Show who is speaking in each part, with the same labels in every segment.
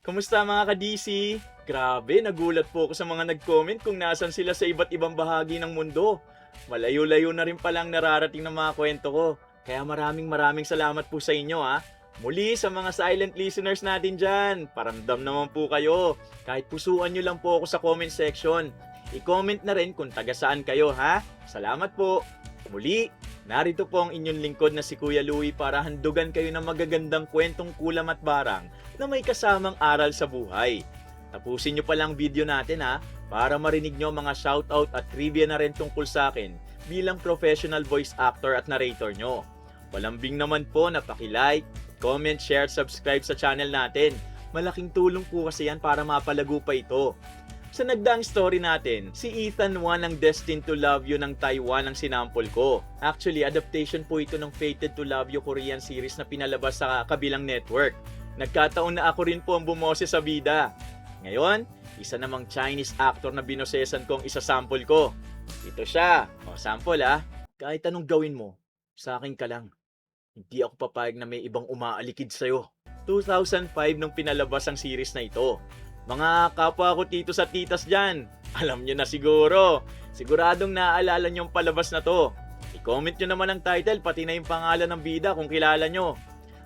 Speaker 1: Kumusta mga ka-DC? Grabe, nagulat po ako sa mga nag-comment kung nasan sila sa iba't ibang bahagi ng mundo. Malayo-layo na rin palang nararating ng mga kwento ko. Kaya maraming salamat po sa inyo ha. Muli sa mga silent listeners natin dyan, paramdam naman po kayo. Kahit pusuan nyo lang po ako sa comment section. I-comment na rin kung taga saan kayo ha. Salamat po. Muli, narito po ang inyong lingkod na si Kuya Louie para handugan kayo ng magagandang kwentong kulam at barang na may kasamang aral sa buhay. Tapusin nyo pa lang video natin ha, para marinig nyo mga shoutout at trivia na rin tungkol sa akin bilang professional voice actor at narrator nyo. Palambing naman po na paki-like, comment, share, subscribe sa channel natin. Malaking tulong po kasi yan para mapalago pa ito. Sa nagdaang story natin, si Ethan 1 ang Destined to Love You ng Taiwan ang sinample ko. Actually, adaptation po ito ng Fated to Love You Korean series na pinalabas sa kabilang network. Nagkataon na ako rin po ang bumoses sa bida. Ngayon, isa namang Chinese actor na binosesan kong isasample ko. Ito siya. O, sample ah. Kahit anong gawin mo, sa akin ka lang. Hindi ako papayag na may ibang umaalikid sa'yo. 2005 nung pinalabas ang series na ito. Mga kapwa ko titos at titas dyan, alam nyo na siguro. Siguradong naaalala nyo ang palabas na to. I-comment nyo naman ang title pati na yung pangalan ng bida kung kilala nyo.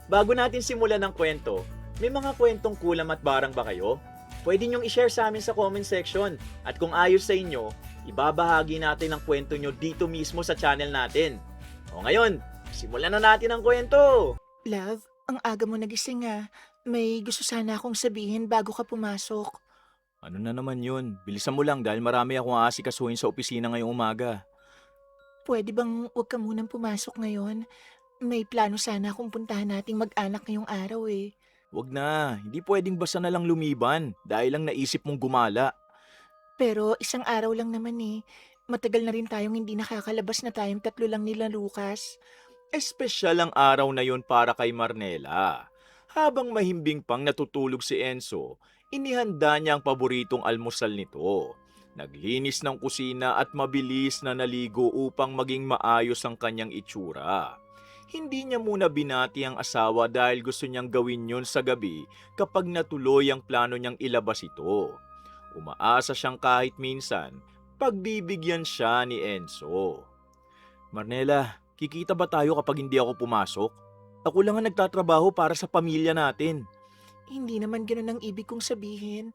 Speaker 1: Bago natin simulan ng kwento, may mga kwentong kulam at barang ba kayo? Pwede nyong i-share sa amin sa comment section. At kung ayos sa inyo, ibabahagi natin ang kwento nyo dito mismo sa channel natin. O ngayon, simulan na natin ang kwento!
Speaker 2: Love, ang aga mo nagising ah. May gusto sana akong sabihin bago ka pumasok.
Speaker 1: Ano na naman yun? Bilisan mo lang dahil marami akong aasikasuhin sa opisina ngayong umaga.
Speaker 2: Pwede bang huwag ka munang pumasok ngayon? May plano sana akong puntahan nating mag-anak ngayong araw eh.
Speaker 1: Wag na, hindi pwedeng basta na lang lumiban dahil lang naisip mong gumala.
Speaker 2: Pero isang araw lang naman eh. Matagal na rin tayong hindi nakakalabas na tayong tatlo lang nila Lucas.
Speaker 1: Espesyal ang araw na yon para kay Marnela. Habang mahimbing pang natutulog si Enzo, inihanda niya ang paboritong almusal nito. Naglinis ng kusina at mabilis na naligo upang maging maayos ang kanyang itsura. Hindi niya muna binati ang asawa dahil gusto niyang gawin yon sa gabi kapag natuloy ang plano niyang ilabas ito. Umaasa siyang kahit minsan, pagbibigyan siya ni Enzo. Marnela, kikita ba tayo kapag hindi ako pumasok? Ako lang ang nagtatrabaho para sa pamilya natin.
Speaker 2: Hindi naman ganun ang ibig kong sabihin.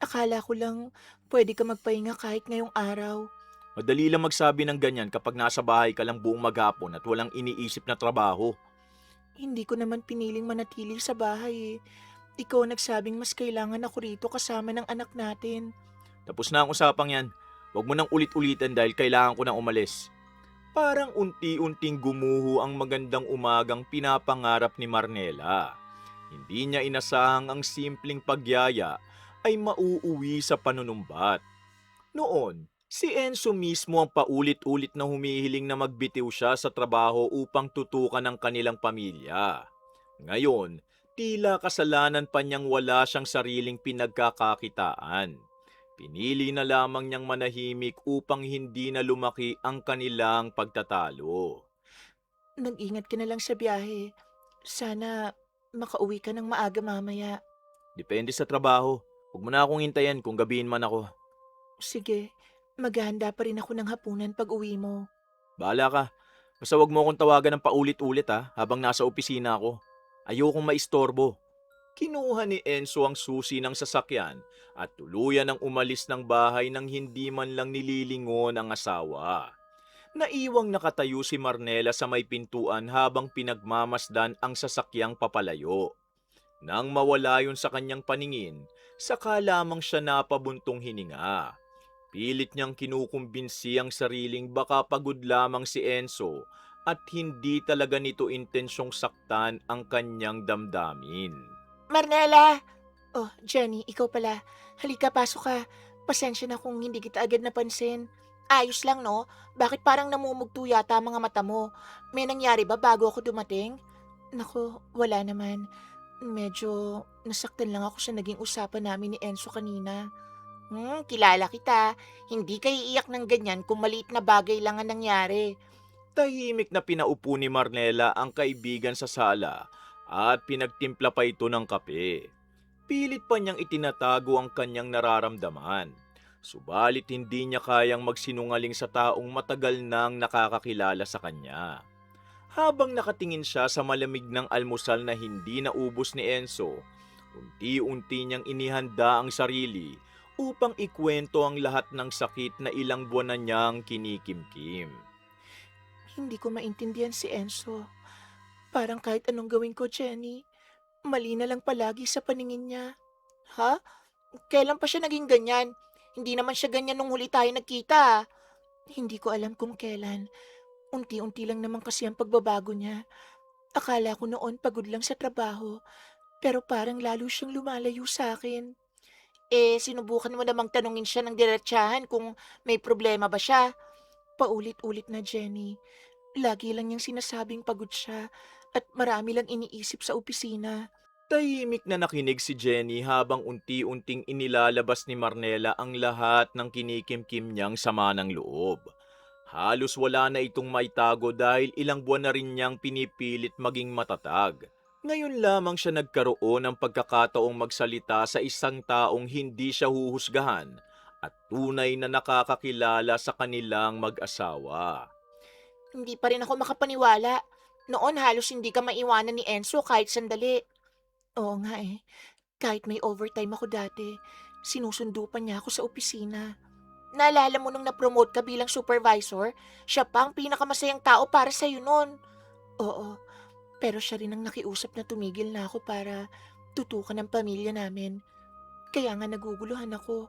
Speaker 2: Akala ko lang pwede ka magpahinga kahit ngayong araw.
Speaker 1: Madali lang magsabi ng ganyan kapag nasa bahay ka lang buong maghapon at walang iniisip na trabaho.
Speaker 2: Hindi ko naman piniling manatili sa bahay eh. Ikaw ang nagsabing mas kailangan ako rito kasama ng anak natin.
Speaker 1: Tapos na ang usapang yan. Huwag mo nang ulit-ulitin dahil kailangan ko nang umalis. Parang unti-unting gumuho ang magandang umagang pinapangarap ni Marnela. Hindi niya inasahang ang simpleng pagyaya ay mauuwi sa panunumbat. Noon, si Enzo mismo ang paulit-ulit na humihiling na magbitiw siya sa trabaho upang tutukan ang kanilang pamilya. Ngayon, tila kasalanan pa niyang wala siyang sariling pinagkakakitaan. Pinili na lamang niyang manahimik upang hindi na lumaki ang kanilang pagtatalo.
Speaker 2: Nag-ingat ka na lang sa biyahe. Sana makauwi ka ng maaga mamaya.
Speaker 1: Depende sa trabaho. Huwag mo na akong hintayin kung gabihin man ako.
Speaker 2: Sige, maghahanda pa rin ako ng hapunan pag uwi mo.
Speaker 1: Bahala ka. Basta huwag mo akong tawagan ng paulit-ulit ha, habang nasa opisina ako. Ayokong maistorbo. Kinuha ni Enzo ang susi ng sasakyan at tuluyan ang umalis ng bahay nang hindi man lang nililingon ang asawa. Naiwang nakatayo si Marnela sa may pintuan habang pinagmamasdan ang sasakyang papalayo. Nang mawala yun sa kanyang paningin, saka lamang siya napabuntong hininga. Pilit niyang kinukumbinsi ang sariling baka pagod lamang si Enzo at hindi talaga nito intensyong saktan ang kanyang damdamin.
Speaker 2: Marnella! Oh, Jenny, ikaw pala. Halika, pasok ka. Pasensya na kung hindi kita agad napansin. Ayos lang, no? Bakit parang namumugto yata ang mga mata mo? May nangyari ba bago ako dumating? Naku, wala naman. Medyo nasaktan lang ako sa naging usapan namin ni Enzo kanina. Kilala kita. Hindi ka iiyak ng ganyan kung maliit na bagay lang ang nangyari.
Speaker 1: Tahimik na pinaupo ni Marnela ang kaibigan sa sala at pinagtimpla pa ito ng kape. Pilit pa niyang itinatago ang kanyang nararamdaman. Subalit hindi niya kayang magsinungaling sa taong matagal nang nakakakilala sa kanya. Habang nakatingin siya sa malamig ng almusal na hindi naubos ni Enzo, unti-unti niyang inihanda ang sarili upang ikwento ang lahat ng sakit na ilang buwan na niyang kinikimkim.
Speaker 2: Hindi ko maintindihan si Enzo. Parang kahit anong gawin ko, Jenny, mali na lang palagi sa paningin niya. Ha? Kailan pa siya naging ganyan? Hindi naman siya ganyan nung huli tayo nagkita. Hindi ko alam kung kailan. Unti-unti lang naman kasi ang pagbabago niya. Akala ko noon pagod lang sa trabaho, pero parang lalo siyang lumalayo sa akin. Sinubukan mo namang tanungin siya ng diretsahan kung may problema ba siya. Paulit-ulit na, Jenny. Lagi lang niyang sinasabing pagod siya at marami lang iniisip sa opisina.
Speaker 1: Tahimik na nakinig si Jenny habang unti-unting inilalabas ni Marnella ang lahat ng kinikimkim niyang sama ng loob. Halos wala na itong maitago dahil ilang buwan na rin niyang pinipilit maging matatag. Ngayon lamang siya nagkaroon ng pagkakataong magsalita sa isang taong hindi siya huhusgahan at tunay na nakakakilala sa kanilang mag-asawa.
Speaker 2: Hindi pa rin ako makapaniwala. Noon halos hindi ka maiwanan ni Enzo kahit sandali. Oo nga eh. Kahit may overtime ako dati, sinusundo pa niya ako sa opisina. Naalala mo nung na-promote ka bilang supervisor, siya pa ang pinakamasayang tao para sa'yo noon. Oo, pero siya rin ang nakiusap na tumigil na ako para tutukan ang pamilya namin. Kaya nga naguguluhan ako.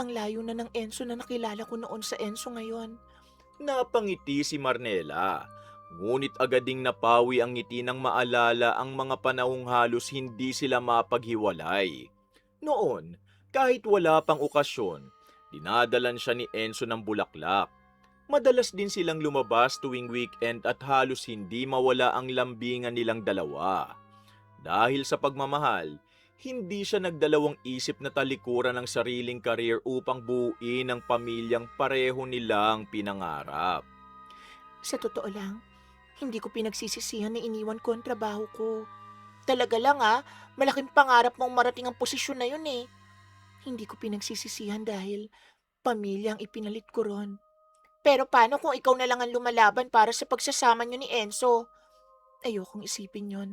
Speaker 2: Ang layo na ng Enzo na nakilala ko noon sa Enzo ngayon.
Speaker 1: Napangiti si Marnella. Ngunit agad ding napawi ang ngiti nang maalala ang mga panahong halos hindi sila mapaghiwalay. Noon, kahit wala pang okasyon, dinadalan siya ni Enzo ng bulaklak. Madalas din silang lumabas tuwing weekend at halos hindi mawala ang lambingan nilang dalawa. Dahil sa pagmamahal, hindi siya nagdalawang isip na talikuran ng sariling karir upang buuin ang pamilyang pareho nilang pinangarap.
Speaker 2: Sa totoo lang, hindi ko pinagsisisihan na iniwan ko ang trabaho ko. Talaga lang malaking pangarap mong marating ang posisyon na yun eh. Hindi ko pinagsisisihan dahil pamilya ang ipinalit ko ron. Pero paano kung ikaw na lang ang lumalaban para sa pagsasama niyo ni Enzo? Ayokong isipin yon.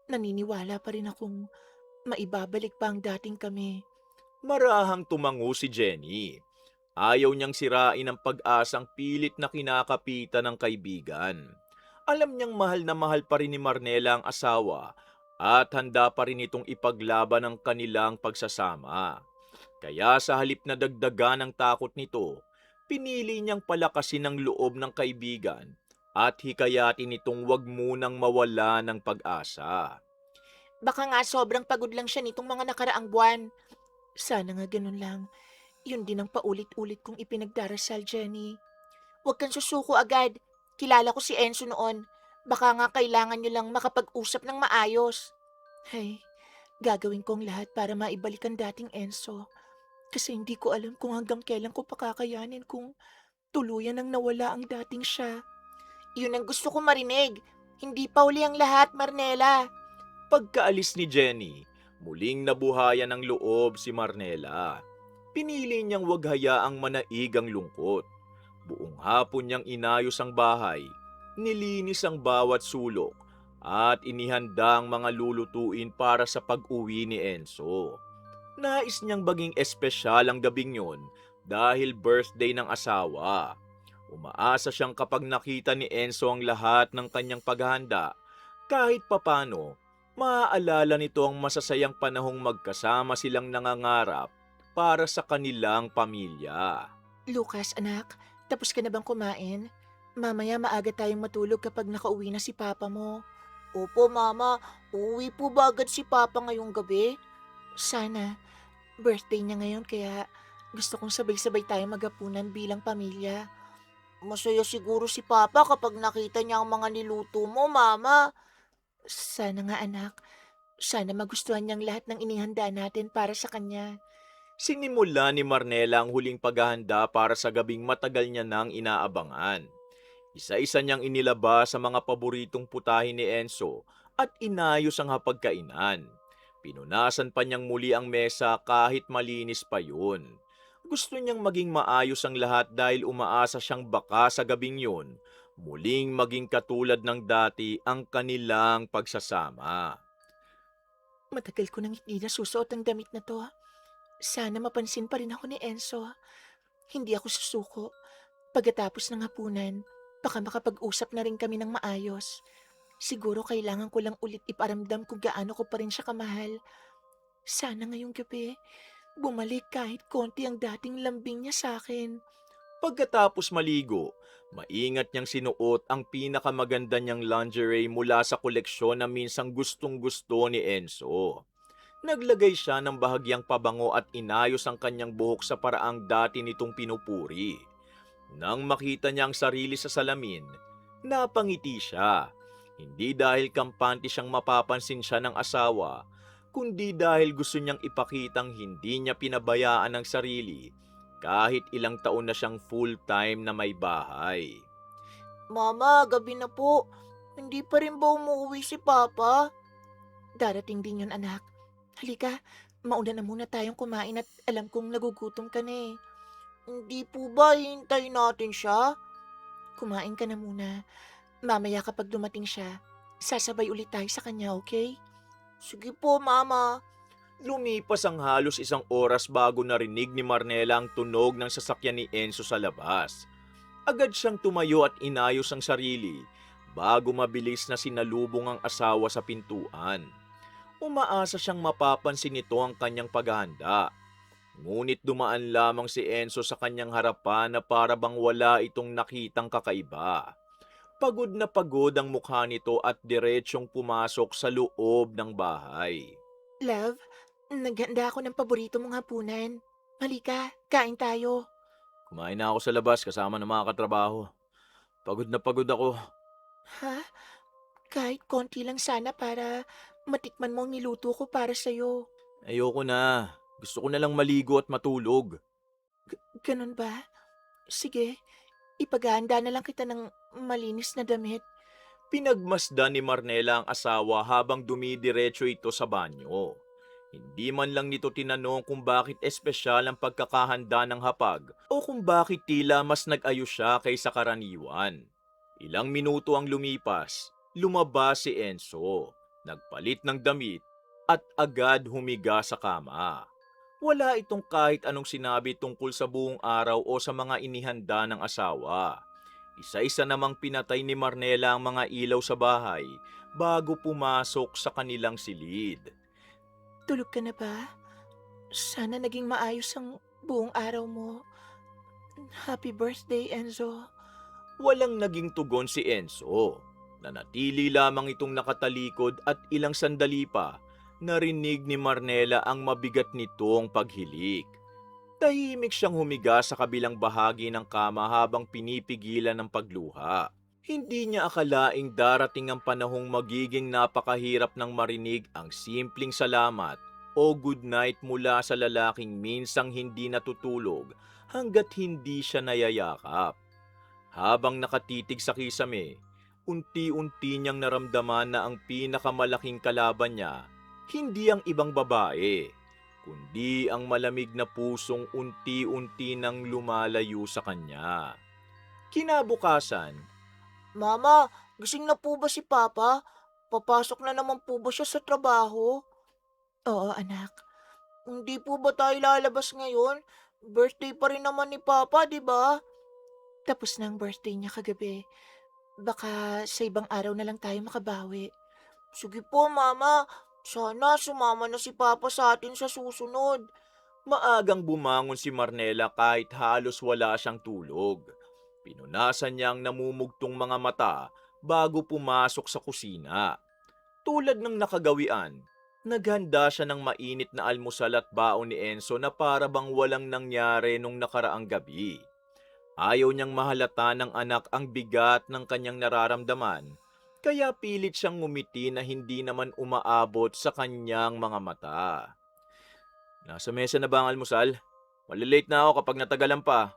Speaker 2: Naniniwala pa rin akong maibabalik pa ang dating kami.
Speaker 1: Marahang tumango si Jenny. Ayaw niyang sirain ang pag-asang pilit na kinakapitan ng kaibigan. Alam niyang mahal na mahal pa rin ni Marnella ang asawa at handa pa rin itong ipaglaban ang kanilang pagsasama. Kaya sa halip na dagdagan ang takot nito, pinili niyang palakasin ang loob ng kaibigan at hikayatin itong wag munang mawala ng pag-asa.
Speaker 2: Baka nga sobrang pagod lang siya nitong mga nakaraang buwan. Sana nga ganun lang. Yun din ang paulit-ulit kong ipinagdarasal, Jenny. Huwag kang susuko agad. Kilala ko si Enzo noon. Baka nga kailangan niyo lang makapag-usap ng maayos. Hey, gagawin ko ang lahat para maibalik ang dating Enzo. Kasi hindi ko alam kung hanggang kailan ko pakakayanin kung tuluyan ang nawala ang dating siya. Yun ang gusto ko marinig. Hindi pa uli ang lahat, Marnella.
Speaker 1: Pagkaalis ni Jenny, muling nabuhayan ng loob si Marnella. Pinili niyang wag hayaang manaig ang lungkot. Buong hapon niyang inayos ang bahay, nilinis ang bawat sulok, at inihanda ang mga lulutuin para sa pag-uwi ni Enzo. Nais niyang baging espesyal ang gabing yon dahil birthday ng asawa. Umaasa siyang kapag nakita ni Enzo ang lahat ng kanyang paghahanda, kahit papano, maaalala nito ang masasayang panahong magkasama silang nangangarap para sa kanilang pamilya.
Speaker 2: Lucas, anak, tapos ka na bang kumain? Mamaya maaga tayong matulog kapag nakauwi na si Papa mo. Opo, Mama. Uuwi po ba agad si Papa ngayong gabi? Sana. Birthday niya ngayon kaya gusto kong sabay-sabay tayong maghapunan bilang pamilya. Masaya siguro si Papa kapag nakita niya ang mga niluto mo, Mama. Sana nga, anak. Sana magustuhan niyang lahat ng inihanda natin para sa kanya.
Speaker 1: Sinimula ni Marnella ang huling paghahanda para sa gabing matagal niya nang inaabangan. Isa-isa niyang inilabas sa mga paboritong putahe ni Enzo at inayos ang hapagkainan. Pinunasan pa niyang muli ang mesa kahit malinis pa yun. Gusto niyang maging maayos ang lahat dahil umaasa siyang baka sa gabing yun, muling maging katulad ng dati ang kanilang pagsasama.
Speaker 2: Matagal ko nang hindi nasusuot ang damit na 'to. Sana mapansin pa rin ako ni Enzo. Hindi ako susuko. Pagkatapos ng hapunan, baka makapag-usap na rin kami ng maayos. Siguro kailangan ko lang ulit iparamdam kung gaano ko pa rin siya kamahal. Sana ngayong gabi, bumalik kahit konti ang dating lambing niya sa akin.
Speaker 1: Pagkatapos maligo, maingat niyang sinuot ang pinakamaganda niyang lingerie mula sa koleksyon na minsang gustong-gusto ni Enzo. Naglagay siya ng bahagyang pabango at inayos ang kanyang buhok sa paraang dati nitong pinupuri. Nang makita niya ang sarili sa salamin, napangiti siya. Hindi dahil kampante siyang mapapansin siya ng asawa, kundi dahil gusto niyang ipakitang hindi niya pinabayaan ang sarili kahit ilang taon na siyang full-time na may bahay.
Speaker 2: Mama, gabi na po. Hindi pa rin ba umuwi si Papa? Darating din yun, anak. Halika, mauna na muna tayong kumain at alam kong nagugutom ka na eh. Hindi po ba hintayin natin siya? Kumain ka na muna. Mamaya kapag dumating siya, sasabay ulit tayo sa kanya, okay? Sige po, Mama.
Speaker 1: Lumipas ang halos isang oras bago narinig ni Marnela ang tunog ng sasakyan ni Enzo sa labas. Agad siyang tumayo at inayos ang sarili bago mabilis na sinalubong ang asawa sa pintuan. Umaasa siyang mapapansin nito ang kanyang paghahanda. Ngunit dumaan lamang si Enzo sa kanyang harapan na para bang wala itong nakitang kakaiba. Pagod na pagod ang mukha nito at diretsyong pumasok sa loob ng bahay.
Speaker 2: Love, naghanda ako ng paborito mong hapunan. Halika, kain tayo.
Speaker 1: Kumain na ako sa labas kasama ng mga katrabaho. Pagod na pagod ako.
Speaker 2: Ha? Kahit konti lang sana para matikman mo ang niluto ko para sa'yo.
Speaker 1: Ayoko na. Gusto ko na lang maligo at matulog.
Speaker 2: Ganun ba? Sige, ipaghahanda na lang kita ng malinis na damit.
Speaker 1: Pinagmasdan ni Marnela ang asawa habang dumidiretso ito sa banyo. Hindi man lang nito tinanong kung bakit espesyal ang pagkakahanda ng hapag o kung bakit tila mas nag-ayos siya kaysa karaniwan. Ilang minuto ang lumipas, lumabas si Enzo, nagpalit ng damit at agad humiga sa kama. Wala itong kahit anong sinabi tungkol sa buong araw o sa mga inihanda ng asawa. Isa-isa namang pinatay ni Marnela ang mga ilaw sa bahay bago pumasok sa kanilang silid.
Speaker 2: Tulog ka na ba? Sana naging maayos ang buong araw mo. Happy birthday, Enzo.
Speaker 1: Walang naging tugon si Enzo. Nanatili lamang itong nakatalikod at ilang sandali pa, narinig ni Marnela ang mabigat nitong paghilik. Tahimik siyang humiga sa kabilang bahagi ng kama habang pinipigilan ng pagluha. Hindi niya akalaing darating ang panahong magiging napakahirap ng marinig ang simpleng salamat o good night mula sa lalaking minsang hindi natutulog hanggat hindi siya nayayakap. Habang nakatitig sa kisame, unti-unti niyang naramdaman na ang pinakamalaking kalaban niya hindi ang ibang babae, kundi ang malamig na pusong unti-unti nang lumalayo sa kanya. Kinabukasan,
Speaker 2: Mama, gising na po ba si Papa? Papasok na naman po ba siya sa trabaho? Oo, anak. Hindi po ba tayo lalabas ngayon? Birthday pa rin naman ni Papa, di ba? Tapos na ang birthday niya kagabi. Baka sa ibang araw na lang tayo makabawi. Sige po, Mama. Sana sumama na si Papa sa atin sa susunod.
Speaker 1: maagang bumangon si Marnela kahit halos wala siyang tulog. Pinunasan niya ang namumugtong mga mata bago pumasok sa kusina. Tulad ng nakagawian, naghanda siya ng mainit na almusal at baon ni Enzo na para bang walang nangyari nung nakaraang gabi. Ayaw niyang mahalata ng anak ang bigat ng kanyang nararamdaman, kaya pilit siyang ngumiti na hindi naman umaabot sa kanyang mga mata. Nasa mesa na ba ang almusal? Malilate na ako kapag natagalan pa.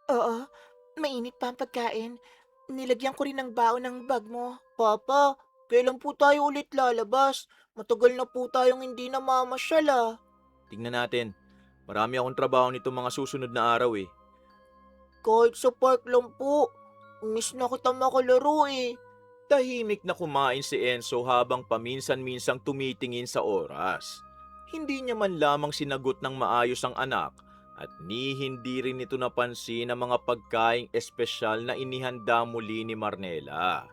Speaker 2: Oo, mainit pa ang pagkain. Nilagyan ko rin ng baon ng bag mo. Papa, Kailan po tayo ulit lalabas? Matagal na po tayong hindi namamasyal ah.
Speaker 1: Tingnan natin. Marami akong trabaho nito mga susunod na araw eh.
Speaker 2: Kahit sa park lang po. Miss na kita makalaro eh.
Speaker 1: Tahimik na kumain si Enzo habang paminsan-minsang tumitingin sa oras. Hindi niya man lamang sinagot ng maayos ang anak at hindi rin ito napansin ang mga pagkaing espesyal na inihanda muli ni Marnela.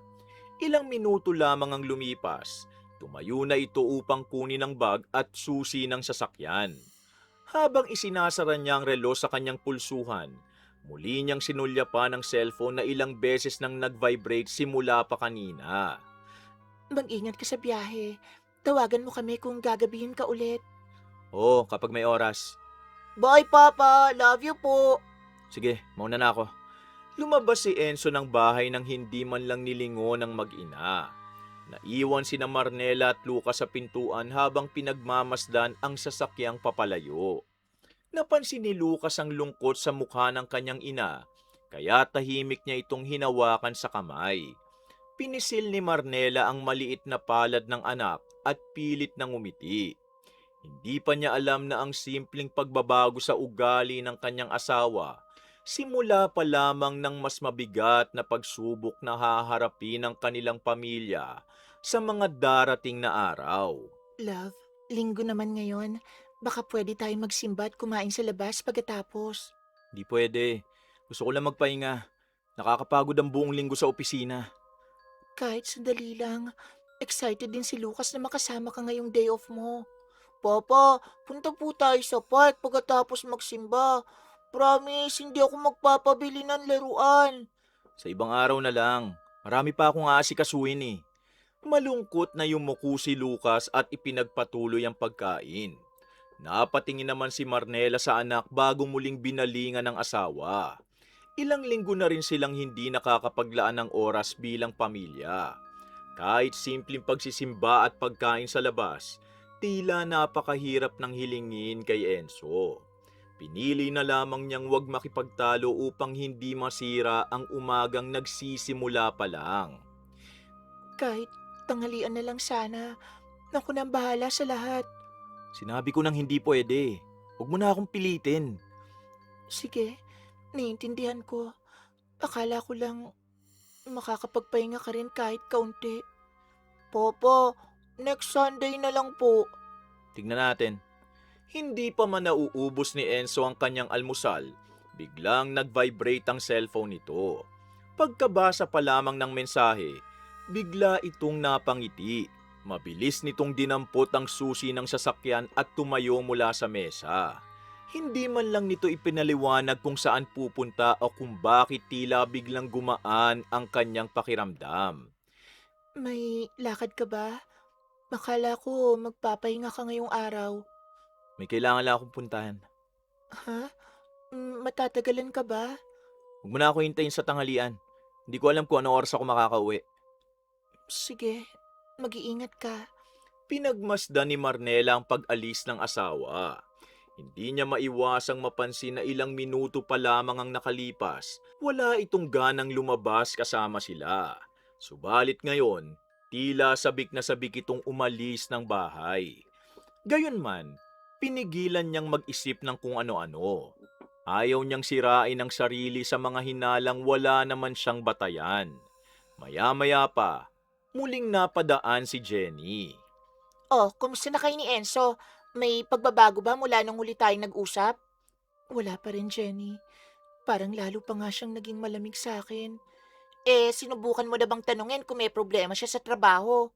Speaker 1: Ilang minuto lamang ang lumipas, tumayo na ito upang kunin ang bag at susi ng sasakyan. Habang isinasara niya ang relo sa kanyang pulsuhan, muli niyang sinulyapan ang cellphone na ilang beses nang nag-vibrate simula pa kanina.
Speaker 2: Mag-ingat ka sa biyahe. Tawagan mo kami kung gagabihin ka ulit.
Speaker 1: Oo, kapag may oras.
Speaker 2: Bye, Papa. Love you po.
Speaker 1: Sige, mauna na ako. Lumabas si Enzo ng bahay nang hindi man lang nilingon ng mag-ina. Naiwan sina Marnela at Lucas sa pintuan habang pinagmamasdan ang sasakyang papalayo. Napansin ni Lucas ang lungkot sa mukha ng kanyang ina, kaya tahimik niya itong hinawakan sa kamay. Pinisil ni Marnela ang maliit na palad ng anak at pilit nang umiti. Hindi pa niya alam na ang simpleng pagbabago sa ugali ng kanyang asawa, simula pa lamang ng mas mabigat na pagsubok na haharapin ng kanilang pamilya sa mga darating na araw.
Speaker 2: Love, linggo naman ngayon. Baka pwede tayo magsimba at kumain sa labas pagkatapos.
Speaker 1: Di pwede. Gusto ko lang magpahinga. Nakakapagod ang buong linggo sa opisina.
Speaker 2: Kahit sandali lang, excited din si Lucas na makasama ka ngayong day off mo. Papa, punta po tayo sa park pagkatapos magsimba. Promise, hindi ako magpapabili ng laruan.
Speaker 1: Sa ibang araw na lang. Marami pa akong aasikasuhin eh. Malungkot na yumuko si Lucas at ipinagpatuloy ang pagkain. Napatingin naman si Marnela sa anak bago muling binalingan ng asawa. Ilang linggo na rin silang hindi nakakapaglaan ng oras bilang pamilya. Kahit simpleng pagsisimba at pagkain sa labas, tila napakahirap ng hilingin kay Enzo. Pinili na lamang niyang huwag makipagtalo upang hindi masira ang umagang nagsisimula pa lang.
Speaker 2: Kahit tanghalian na lang sana. Naku nang bahala sa lahat.
Speaker 1: Sinabi ko nang hindi pwede. Huwag mo na akong pilitin.
Speaker 2: Sige, naiintindihan ko. Akala ko lang makakapagpahinga ka rin kahit kaunti. Papa, next Sunday na lang po.
Speaker 1: Tignan natin. Hindi pa man nauubos ni Enzo ang kanyang almusal, biglang nag-vibrate ang cellphone nito. Pagkabasa pa lamang ng mensahe, bigla itong napangiti. Mabilis nitong dinampot ang susi ng sasakyan at tumayo mula sa mesa. Hindi man lang nito ipinaliwanag kung saan pupunta o kung bakit tila biglang gumaan ang kanyang pakiramdam.
Speaker 2: May lakad ka ba? Akala ko magpapahinga ka ngayong araw.
Speaker 1: May kailangan lang akong puntahan.
Speaker 2: Ha? Matatagalan ka ba?
Speaker 1: Huwag mo na ako hintayin sa tanghalian. Hindi ko alam kung anong oras ako makakauwi.
Speaker 2: Sige, mag-iingat ka.
Speaker 1: Pinagmasdan ni Marnela ang pag-alis ng asawa. Hindi niya maiwasang mapansin na ilang minuto pa lamang ang nakalipas. Wala itong ganang lumabas kasama sila. Subalit ngayon, tila sabik na sabik itong umalis ng bahay. Gayunman, pinigilan niyang mag-isip ng kung ano-ano. Ayaw niyang sirain ang sarili sa mga hinalang wala naman siyang batayan. Maya-maya pa, muling napadaan si Jenny.
Speaker 2: Oh, kumusta na kayo ni Enzo? May pagbabago ba mula nung huli tayong nag-usap? Wala pa rin, Jenny. Parang lalo pa nga siyang naging malamig sa akin. Sinubukan mo na bang tanungin kung may problema siya sa trabaho?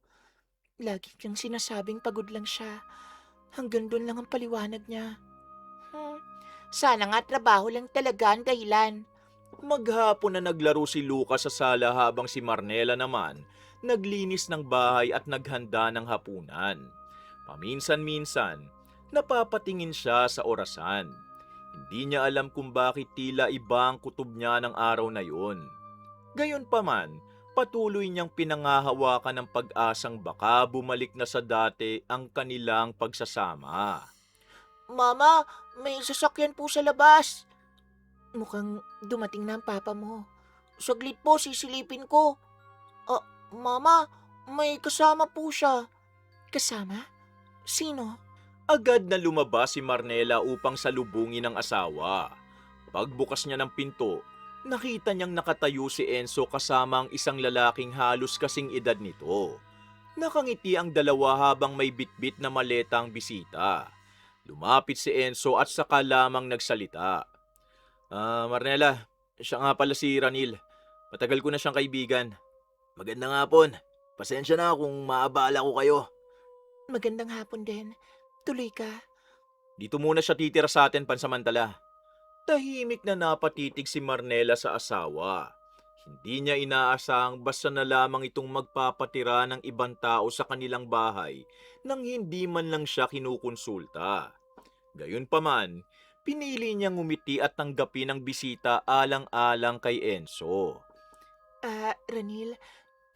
Speaker 2: Lagi niyang sinasabing pagod lang siya. Hanggang doon lang ang paliwanag niya. Sana nga trabaho lang talaga ang dahilan.
Speaker 1: Maghapon na naglaro si Lucas sa sala habang si Marnela naman naglinis ng bahay at naghanda ng hapunan. Paminsan-minsan, napapatingin siya sa orasan. Hindi niya alam kung bakit tila iba ang kutob niya ng araw na yun. Gayunpaman, patuloy niyang pinangahawakan ng pag-asang baka bumalik na sa dati ang kanilang pagsasama.
Speaker 2: Mama, may sasakyan po sa labas. Mukhang dumating na ang papa mo. Saglit po, sisilipin ko. Mama, May kasama po siya. Kasama? Sino?
Speaker 1: Agad na lumabas si Marnela upang salubungin ang asawa. Pagbukas niya ng pinto, nakita niyang nakatayo si Enzo kasama ang isang lalaking halos kasing edad nito. Nakangiti ang dalawa habang may bitbit na maleta ang bisita. Lumapit si Enzo at saka lamang nagsalita. Marnela, siya nga pala si Ranil. Matagal ko na siyang kaibigan. Magandang hapon. Pasensya na kung maabala ko kayo.
Speaker 2: Magandang hapon din. Tuloy ka.
Speaker 1: Dito muna siya titira sa atin pansamantala. Tahimik na napatitig si Marnela sa asawa. Hindi niya inaasahang basta na lamang itong magpapatira ng ibang tao sa kanilang bahay nang hindi man lang siya kinukonsulta. Gayunpaman, pinili niyang ngumiti at tanggapin ang bisita alang-alang kay Enzo.
Speaker 2: Ranil,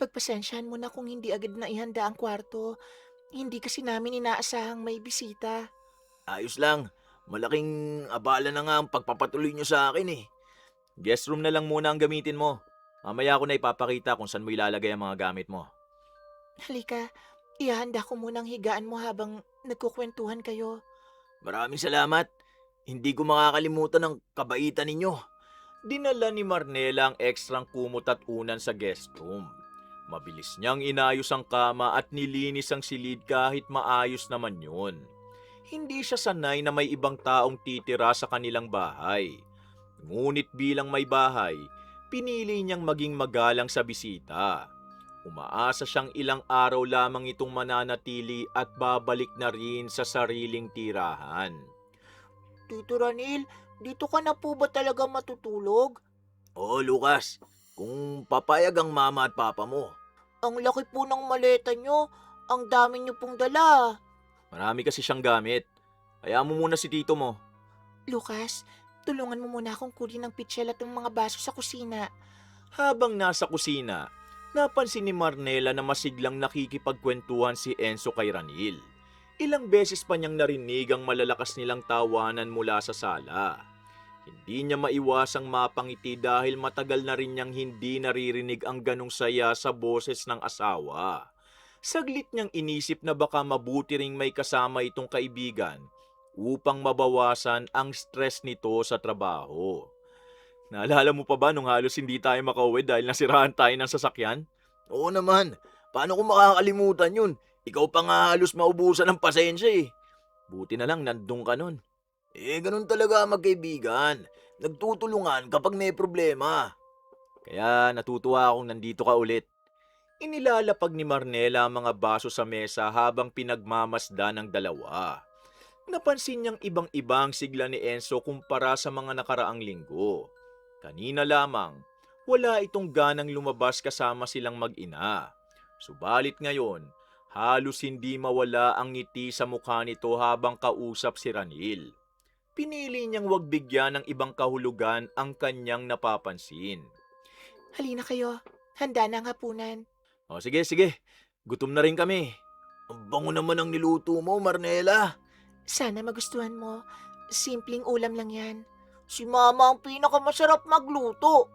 Speaker 2: pagpasensyahan mo na kung hindi agad na ihanda ang kwarto. Hindi kasi namin inaasahang may bisita.
Speaker 1: Ayos lang, malaking abala na nga ang pagpapatuloy niyo sa akin eh. Guest room na lang muna ang gamitin mo. Mamaya ko na ipapakita kung saan mo ilalagay ang mga gamit mo.
Speaker 2: Halika, ihanda ko muna ang higaan mo habang nagkukwentuhan kayo.
Speaker 1: Maraming salamat. Hindi ko makakalimutan ang kabaitan ninyo. Dinala ni Marnela ang ekstrang kumot at unan sa guest room. Mabilis niyang inayos ang kama at nilinis ang silid kahit maayos naman yun. Hindi siya sanay na may ibang taong titira sa kanilang bahay. Ngunit bilang may bahay, pinili niyang maging magalang sa bisita. Umaasa siyang ilang araw lamang itong mananatili at babalik na rin sa sariling tirahan.
Speaker 2: Tito Ranil, dito ka na po ba talaga matutulog?
Speaker 1: Oo, Lucas. Kung papayag ang mama at papa mo.
Speaker 2: Ang laki po ng maleta nyo. Ang dami nyo pong dala.
Speaker 1: Marami kasi siyang gamit. Kaya mo muna si tito mo.
Speaker 2: Lucas, tulungan mo muna akong kunin ng pitsil at ng mga baso sa kusina.
Speaker 1: Habang nasa kusina, napansin ni Marnela na masiglang nakikipagkwentuhan si Enzo kay Ranil. Ilang beses pa niyang narinig ang malalakas nilang tawanan mula sa sala. Hindi niya maiwasang mapangiti dahil matagal na rin niyang hindi naririnig ang ganong saya sa boses ng asawa. Saglit niyang inisip na baka mabuti ring may kasama itong kaibigan upang mabawasan ang stress nito sa trabaho. Naalala mo pa ba nung halos hindi tayo makauwi dahil nasiraan tayo ng sasakyan? Oo naman. Paano ko makakalimutan yun? Ikaw pa nga halos maubusan ng pasensya eh. Buti na lang nandun ka nun. Ganun talaga magkaibigan. Nagtutulungan kapag may problema. Kaya natutuwa akong nandito ka ulit. Inilalapag ni Marnela ang mga baso sa mesa habang pinagmamasdan ng dalawa. Napansin niyang ibang-ibang sigla ni Enzo kumpara sa mga nakaraang linggo. Kanina lamang, wala itong ganang lumabas kasama silang mag-ina. Subalit ngayon, halos hindi mawala ang ngiti sa mukha nito habang kausap si Ranil. Pinili niyang wag bigyan ng ibang kahulugan ang kanyang napapansin.
Speaker 2: Halina kayo. Handa na ang hapunan.
Speaker 1: O sige, sige. Gutom na rin kami. Ang bango naman ang niluto mo, Marnela.
Speaker 2: Sana magustuhan mo. Simpleng ulam lang yan. Si Mama ang pinakamasarap magluto.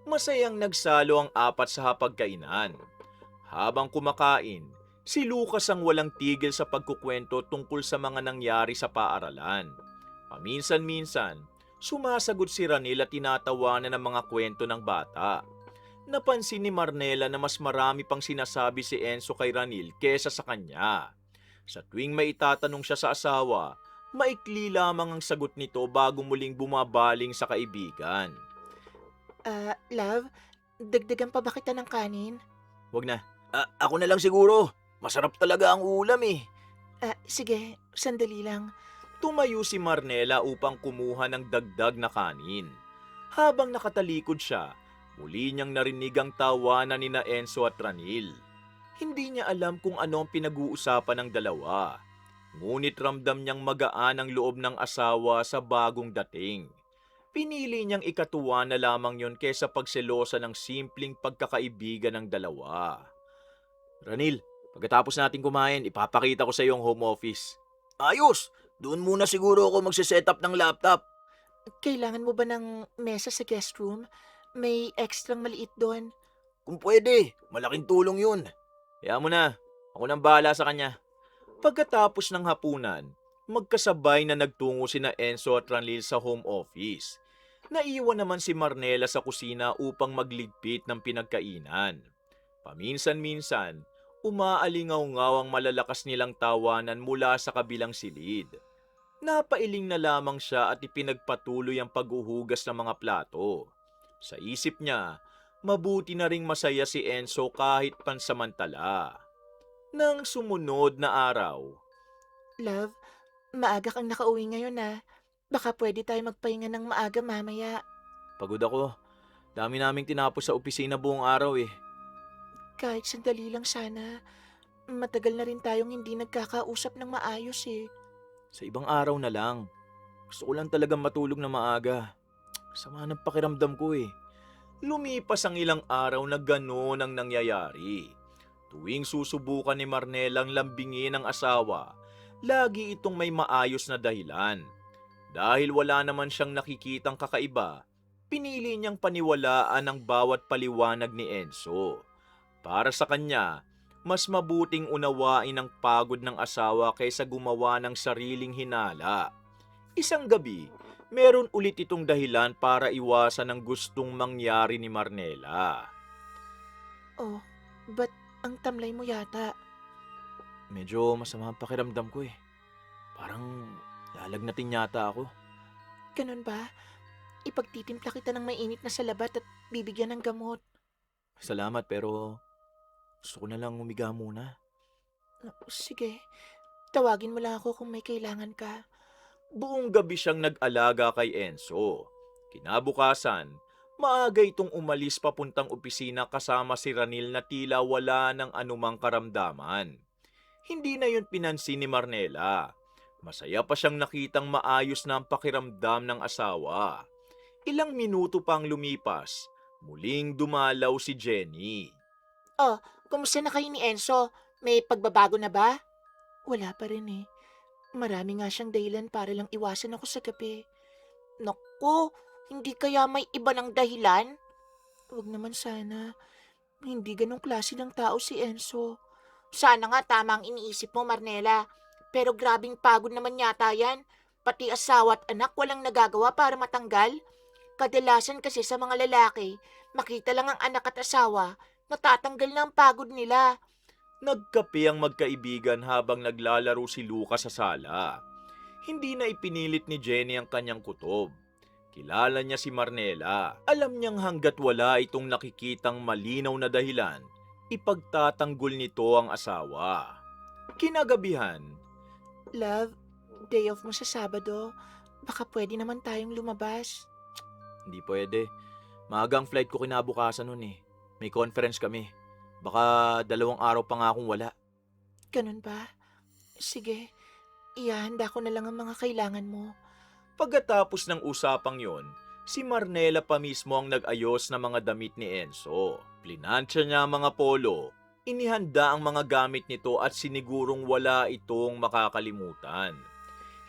Speaker 1: Masayang nagsalo ang apat sa hapagkainan. Habang kumakain, si Lucas ang walang tigil sa pagkukwento tungkol sa mga nangyari sa paaralan. Paminsan-minsan, sumasagot si Ranil at tinatawanan ng mga kwento ng bata. Napansin ni Marnela na mas marami pang sinasabi si Enzo kay Ranil kesa sa kanya. Sa tuwing may itatanong siya sa asawa, maikli lamang ang sagot nito bago muling bumabaling sa kaibigan.
Speaker 2: Love, dagdagan pa ba kita ng kanin?
Speaker 1: Wag na. Ako na lang siguro. Masarap talaga ang ulam eh.
Speaker 2: Sige, sandali lang.
Speaker 1: Tumayo si Marnela upang kumuha ng dagdag na kanin. Habang nakatalikod siya, muli niyang narinig ang tawanan ni na Enzo at Ranil. Hindi niya alam kung ano ang pinag-uusapan ng dalawa. Ngunit ramdam niyang magaan ang loob ng asawa sa bagong dating. Pinili niyang ikatuwa na lamang yon kesa pagselosa ng simpleng pagkakaibigan ng dalawa. Ranil, pagkatapos natin kumain, ipapakita ko sa iyo ang home office. Ayos! Doon muna siguro ako magsiset-up ng laptop.
Speaker 2: Kailangan mo ba ng mesa sa guest room? May extrang maliit doon.
Speaker 1: Kung pwede, malaking tulong yun. Kaya mo na, ako nang bahala sa kanya. Pagkatapos ng hapunan, magkasabay na nagtungo sina Enzo at Ranil sa home office. Naiwan naman si Marnela sa kusina upang magligpit ng pinagkainan. Paminsan-minsan, umaalingaw-ngaw ang malalakas nilang tawanan mula sa kabilang silid. Napailing na lamang siya at ipinagpatuloy ang paghuhugas ng mga plato. Sa isip niya, mabuti na ring masaya si Enzo kahit pansamantala. Nang sumunod na araw,
Speaker 2: Love, maaga kang nakauwi ngayon Baka pwede tayo magpahinga ng maaga mamaya.
Speaker 1: pagod ako. Dami naming tinapos sa opisina buong araw eh.
Speaker 2: Kahit sandali lang sana. Matagal na rin tayong hindi nagkakausap ng maayos
Speaker 1: Sa ibang araw na lang. Gusto ko lang talagang matulog na maaga. Sama ng pakiramdam ko eh. Lumipas ang ilang araw na gano'n ang nangyayari. Tuwing susubukan ni Marnelang lambingin ang asawa, lagi itong may maayos na dahilan. Dahil wala naman siyang nakikitang kakaiba, pinili niyang paniwalaan ang bawat paliwanag ni Enzo. Para sa kanya, mas mabuting unawain ang pagod ng asawa kaysa gumawa ng sariling hinala. Isang gabi, meron ulit itong dahilan para iwasan ang gustong mangyari ni Marnela.
Speaker 2: Oh, ba't ang tamlay mo yata?
Speaker 1: Medyo masama ang pakiramdam ko eh. Parang lalagnatin yata ako.
Speaker 2: Ganun ba? Ipagtitimpla kita ng mainit na salabat at bibigyan ng gamot.
Speaker 1: Salamat pero gusto ko na lang umiga muna.
Speaker 2: Sige, tawagin mo lang ako kung may kailangan ka.
Speaker 1: Buong gabi siyang nag-alaga kay Enzo. Kinabukasan, maaga itong umalis papuntang opisina kasama si Ranil na tila wala ng anumang karamdaman. Hindi na yun pinansin ni Marnela. Masaya pa siyang nakitang maayos na ang pakiramdam ng asawa. Ilang minuto pang lumipas, muling dumalaw si Jenny.
Speaker 2: Oh, kumusta na kayo ni Enzo? May pagbabago na ba? Wala pa rin Marami nga siyang dahilan para lang iwasan ako sa gabi. Naku, hindi kaya may iba ng dahilan? Huwag naman sana. Hindi ganong klase ng tao si Enzo. Sana nga tama ang iniisip mo, Marnela. Pero grabing pagod naman yata yan. Pati asawa at anak walang nagagawa para matanggal. Kadalasan kasi sa mga lalaki, makita lang ang anak at asawa, natatanggal na ang pagod nila.
Speaker 1: Nagkape ang magkaibigan habang naglalaro si Lucas sa sala. Hindi na ipinilit ni Jenny ang kanyang kutob. Kilala niya si Marnela. Alam niyang hanggat wala itong nakikitang malinaw na dahilan, ipagtatanggol nito ang asawa. Kinagabihan,
Speaker 2: Love, day off mo sa Sabado. Baka pwede naman tayong lumabas.
Speaker 1: hindi pwede. Maagang flight ko kinabukasan nun eh. May conference kami. Baka 2 araw pa nga akong wala.
Speaker 2: Ganun ba? Sige, ihahanda ko na lang ang mga kailangan mo.
Speaker 1: Pagkatapos ng usapang yon, si Marnela pa mismo ang nag-ayos ng mga damit ni Enzo. Plinansya niya ang mga polo, inihanda ang mga gamit nito at sinigurong wala itong makakalimutan.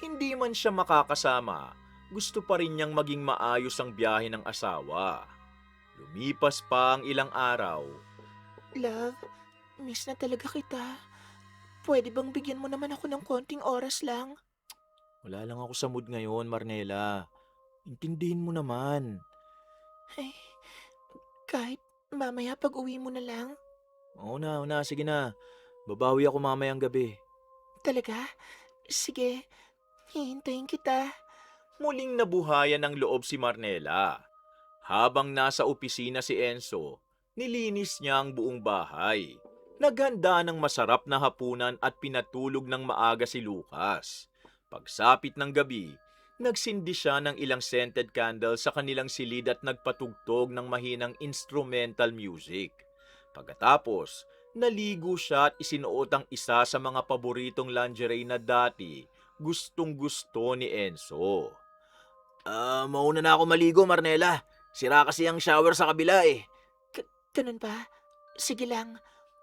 Speaker 1: Hindi man siya makakasama, gusto pa rin niyang maging maayos ang biyahe ng asawa. Lumipas pa ang ilang araw.
Speaker 2: Love, miss na talaga kita. Pwede bang bigyan mo naman ako ng konting oras lang?
Speaker 1: Wala lang ako sa mood ngayon, Marnela. Intindihin mo naman.
Speaker 2: Ay, kahit mamaya pag uwi mo na lang.
Speaker 1: Oo na, sige na. Babawi ako mamayang gabi.
Speaker 2: Talaga? Sige, hihintayin kita.
Speaker 1: Muling nabuhayan ng loob si Marnela. Habang nasa opisina si Enzo, nilinis niya ang buong bahay. Naghanda ng masarap na hapunan at pinatulog ng maaga si Lucas. Pagsapit ng gabi, nagsindi siya ng ilang scented candle sa kanilang silid at nagpatugtog ng mahinang instrumental music. Pagkatapos, naligo siya at isinuot ang isa sa mga paboritong lingerie na dati gustong-gusto ni Enzo. Mauna na ako maligo, Marnela. Sira kasi ang shower sa kabila eh.
Speaker 2: Ganun ba? Sige lang.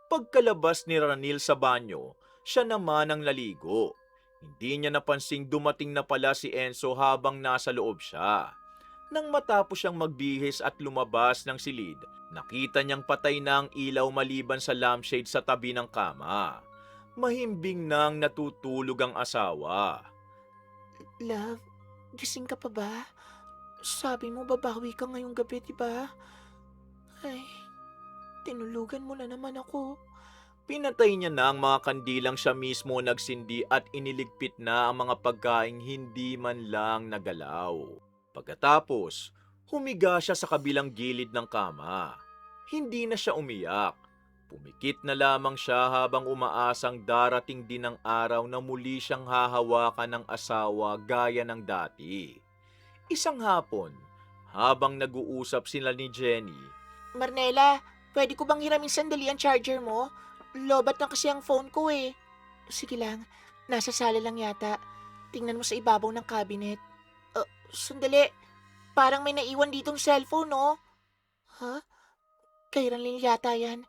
Speaker 1: Pagkalabas ni Ranil sa banyo, siya naman ang naligo. Hindi niya napansing dumating na pala si Enzo habang nasa loob siya. Nang matapos siyang magbihis at lumabas ng silid, nakita niyang patay na ang ilaw maliban sa lampshade sa tabi ng kama. Mahimbing nang natutulog ang asawa.
Speaker 2: Love, gising ka pa ba? Sabi mo babawi ka ngayong gabi, di ba? Ay, tinulugan mo na naman ako.
Speaker 1: Pinatay niya na ang mga kandilang siya mismo nagsindi at iniligpit na ang mga pagkaing hindi man lang nagalaw. Pagkatapos, humiga siya sa kabilang gilid ng kama. Hindi na siya umiyak. Pumikit na lamang siya habang umaasang darating din ang araw na muli siyang hahawakan ng asawa gaya ng dati. Isang hapon, habang nag-uusap sila ni Jenny,
Speaker 2: Marnela, pwede ko bang hiramin sandali ang charger mo? Lobat na kasi ang phone ko eh. Sige lang, nasa sala lang yata. Tingnan mo sa ibabaw ng cabinet. Sandali, parang may naiwan ditong cellphone, no? Ha? Kay Ranlil yata yan.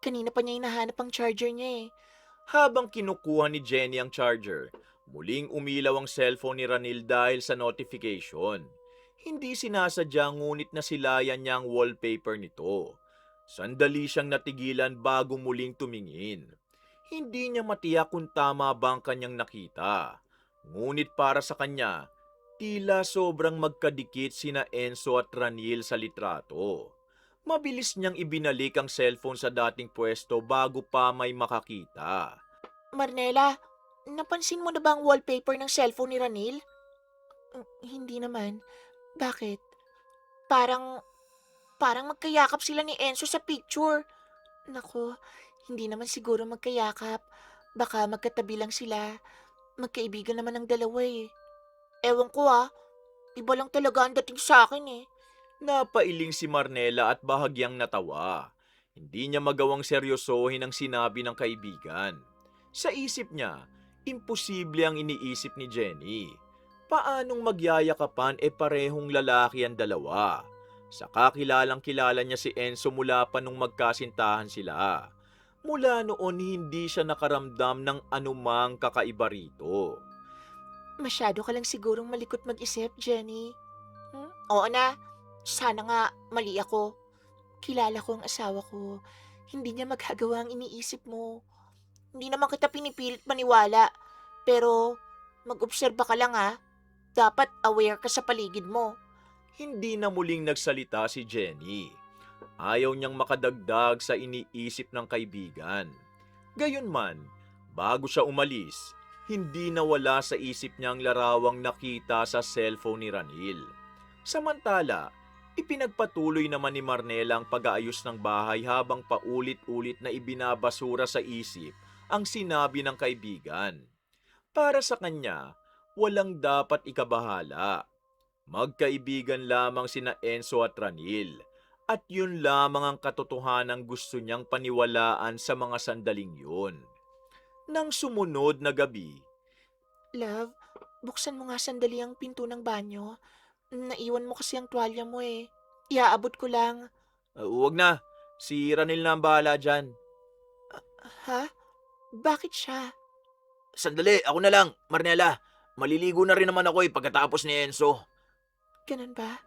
Speaker 2: Kanina pa niya hinahanap ang charger niya eh.
Speaker 1: habang kinukuha ni Jenny ang charger, muling umilaw ang cellphone ni Ranil dahil sa notification. Hindi sinasadya ngunit nasilayan niya ang wallpaper nito. Sandali siyang natigilan bago muling tumingin. Hindi niya matiyak kung tama ba ang kanyang nakita. Ngunit para sa kanya, tila sobrang magkadikit sina Enzo at Ranil sa litrato. Mabilis niyang ibinalik ang cellphone sa dating pwesto bago pa may makakita.
Speaker 2: Marnela, napansin mo na ba ang wallpaper ng cellphone ni Ranil? Hindi naman. Bakit? Parang magkayakap sila ni Enzo sa picture. Nako, hindi naman siguro magkayakap. Baka magkatabi lang sila. Magkaibigan naman ang dalawa eh. Ewan ko iba lang talaga ang dating sa akin eh.
Speaker 1: Napailing si Marnela at bahagyang natawa. Hindi niya magawang seryosohin ang sinabi ng kaibigan. Sa isip niya, imposible ang iniisip ni Jenny. Paanong magyayakapan parehong lalaki ang dalawa? Saka kilalang kilala niya si Enzo mula pa nung magkasintahan sila. Mula noon hindi siya nakaramdam ng anumang kakaiba rito.
Speaker 2: Masyado ka lang sigurong malikot mag-isip, Jenny. Oo na. Sana nga mali ako. Kilala ko ang asawa ko. Hindi niya magagawa ang iniisip mo. Hindi naman kita pinipilit maniwala. Pero mag-obserba ka lang Dapat aware ka sa paligid mo.
Speaker 1: Hindi na muling nagsalita si Jenny. Ayaw niyang makadagdag sa iniisip ng kaibigan. Gayunman, bago siya umalis, hindi nawala sa isip niya ang larawang nakita sa cellphone ni Ranil. Samantala, ipinagpatuloy naman ni Marnela ang pag-aayos ng bahay habang paulit-ulit na ibinabasura sa isip ang sinabi ng kaibigan. Para sa kanya, walang dapat ikabahala. Magkaibigan lamang sina Enzo at Ranil, at yun lamang ang katotohanang gusto niyang paniwalaan sa mga sandaling yun. Nang sumunod na gabi,
Speaker 2: Love, buksan mo nga sandali ang pinto ng banyo. Naiwan mo kasi ang tuwalya mo eh. Iaabot ko lang.
Speaker 1: Huwag na, si Ranil na ang bahala dyan.
Speaker 2: Ha? Bakit siya?
Speaker 1: Sandali, ako na lang, Marnela. Maliligo na rin naman ako pagkatapos ni Enzo.
Speaker 2: Ganun ba?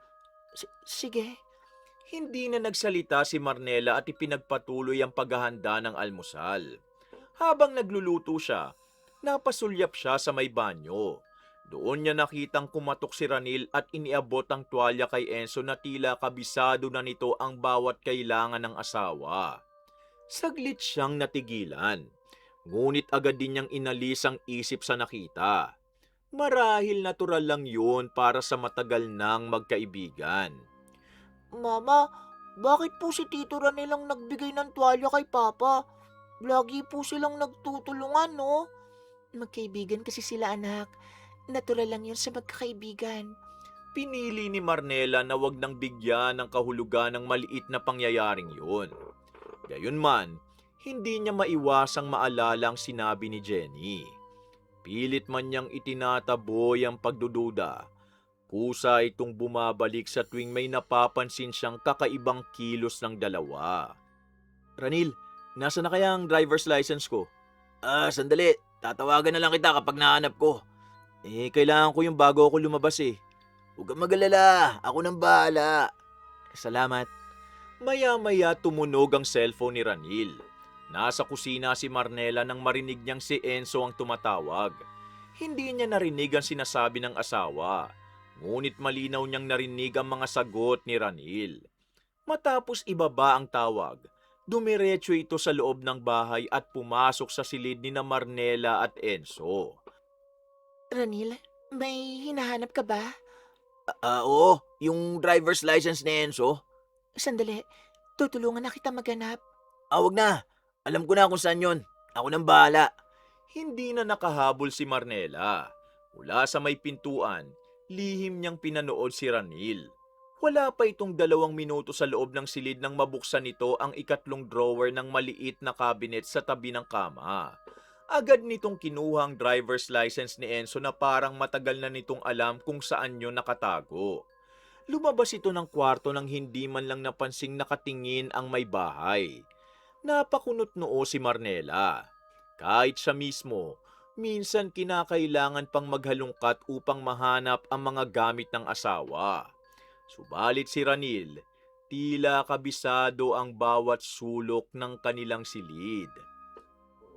Speaker 2: Sige.
Speaker 1: Hindi na nagsalita si Marnela at ipinagpatuloy ang paghahanda ng almusal. Habang nagluluto siya, napasulyap siya sa may banyo. Doon niya nakitang kumatok si Ranil at iniabot ang tuwalya kay Enzo na tila kabisado na nito ang bawat kailangan ng asawa. Saglit siyang natigilan, ngunit agad din niyang inalis ang isip sa nakita. Marahil natural lang yun para sa matagal nang magkaibigan.
Speaker 2: Mama, bakit po si Tito Ranil ang nagbigay ng tuwalya kay Papa? Lagi po silang nagtutulungan, no? Magkaibigan kasi sila, anak. Natural lang yun sa magkakaibigan.
Speaker 1: Pinili ni Marnela na wag nang bigyan ng kahulugan ng maliit na pangyayaring yun. Gayunman, hindi niya maiwasang maalala ang sinabi ni Jenny. Pilit man niyang itinataboy ang pagdududa. Kusa itong bumabalik sa tuwing may napapansin siyang kakaibang kilos ng dalawa. Ranil, nasa na kaya ang driver's license ko? Sandali. Tatawagan na lang kita kapag nahanap ko. Kailangan ko yung bago ako lumabas .
Speaker 3: Huwag kang magalala, ako nang bahala.
Speaker 1: Salamat. Maya-maya tumunog ang cellphone ni Ranil. Nasa kusina si Marnela nang marinig niyang si Enzo ang tumatawag. Hindi niya narinig ang sinasabi ng asawa, ngunit malinaw niyang narinig ang mga sagot ni Ranil. Matapos ibaba ang tawag, dumiretso ito sa loob ng bahay at pumasok sa silid ni na Marnela at Enzo.
Speaker 2: Ranil, may hinahanap ka ba?
Speaker 3: Oo, yung driver's license ni Enzo.
Speaker 2: Sandali, tutulungan na kita maghanap.
Speaker 3: Wag na. Alam ko na kung saan yun. Ako nang bahala.
Speaker 1: Hindi na nakahabol si Marnela. Mula sa may pintuan, lihim niyang pinanood si Ranil. Wala pa itong 2 minuto sa loob ng silid nang mabuksan nito ang ikatlong drawer ng maliit na cabinet sa tabi ng kama. Agad nitong kinuha ang driver's license ni Enzo na parang matagal na nitong alam kung saan yun nakatago. Lumabas ito ng kwarto nang hindi man lang napansing nakatingin ang may bahay. Napakunot noo si Marnela. Kahit siya mismo, minsan kinakailangan pang maghalungkat upang mahanap ang mga gamit ng asawa. Subalit si Ranil, tila kabisado ang bawat sulok ng kanilang silid.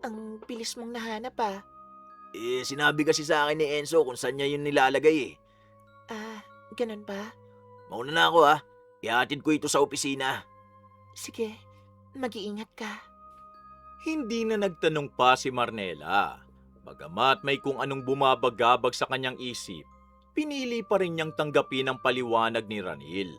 Speaker 2: Ang bilis mong nahanap ah.
Speaker 3: Sinabi kasi sa akin ni Enzo kung saan niya yun nilalagay eh.
Speaker 2: Ah, ganun ba?
Speaker 3: Mauna na ako Ihatid ko ito sa opisina.
Speaker 2: Sige, mag-iingat ka.
Speaker 1: Hindi na nagtanong pa si Marnela. Bagamat may kung anong bumabagabag sa kanyang isip, pinili pa rin niyang tanggapin ang paliwanag ni Ranil.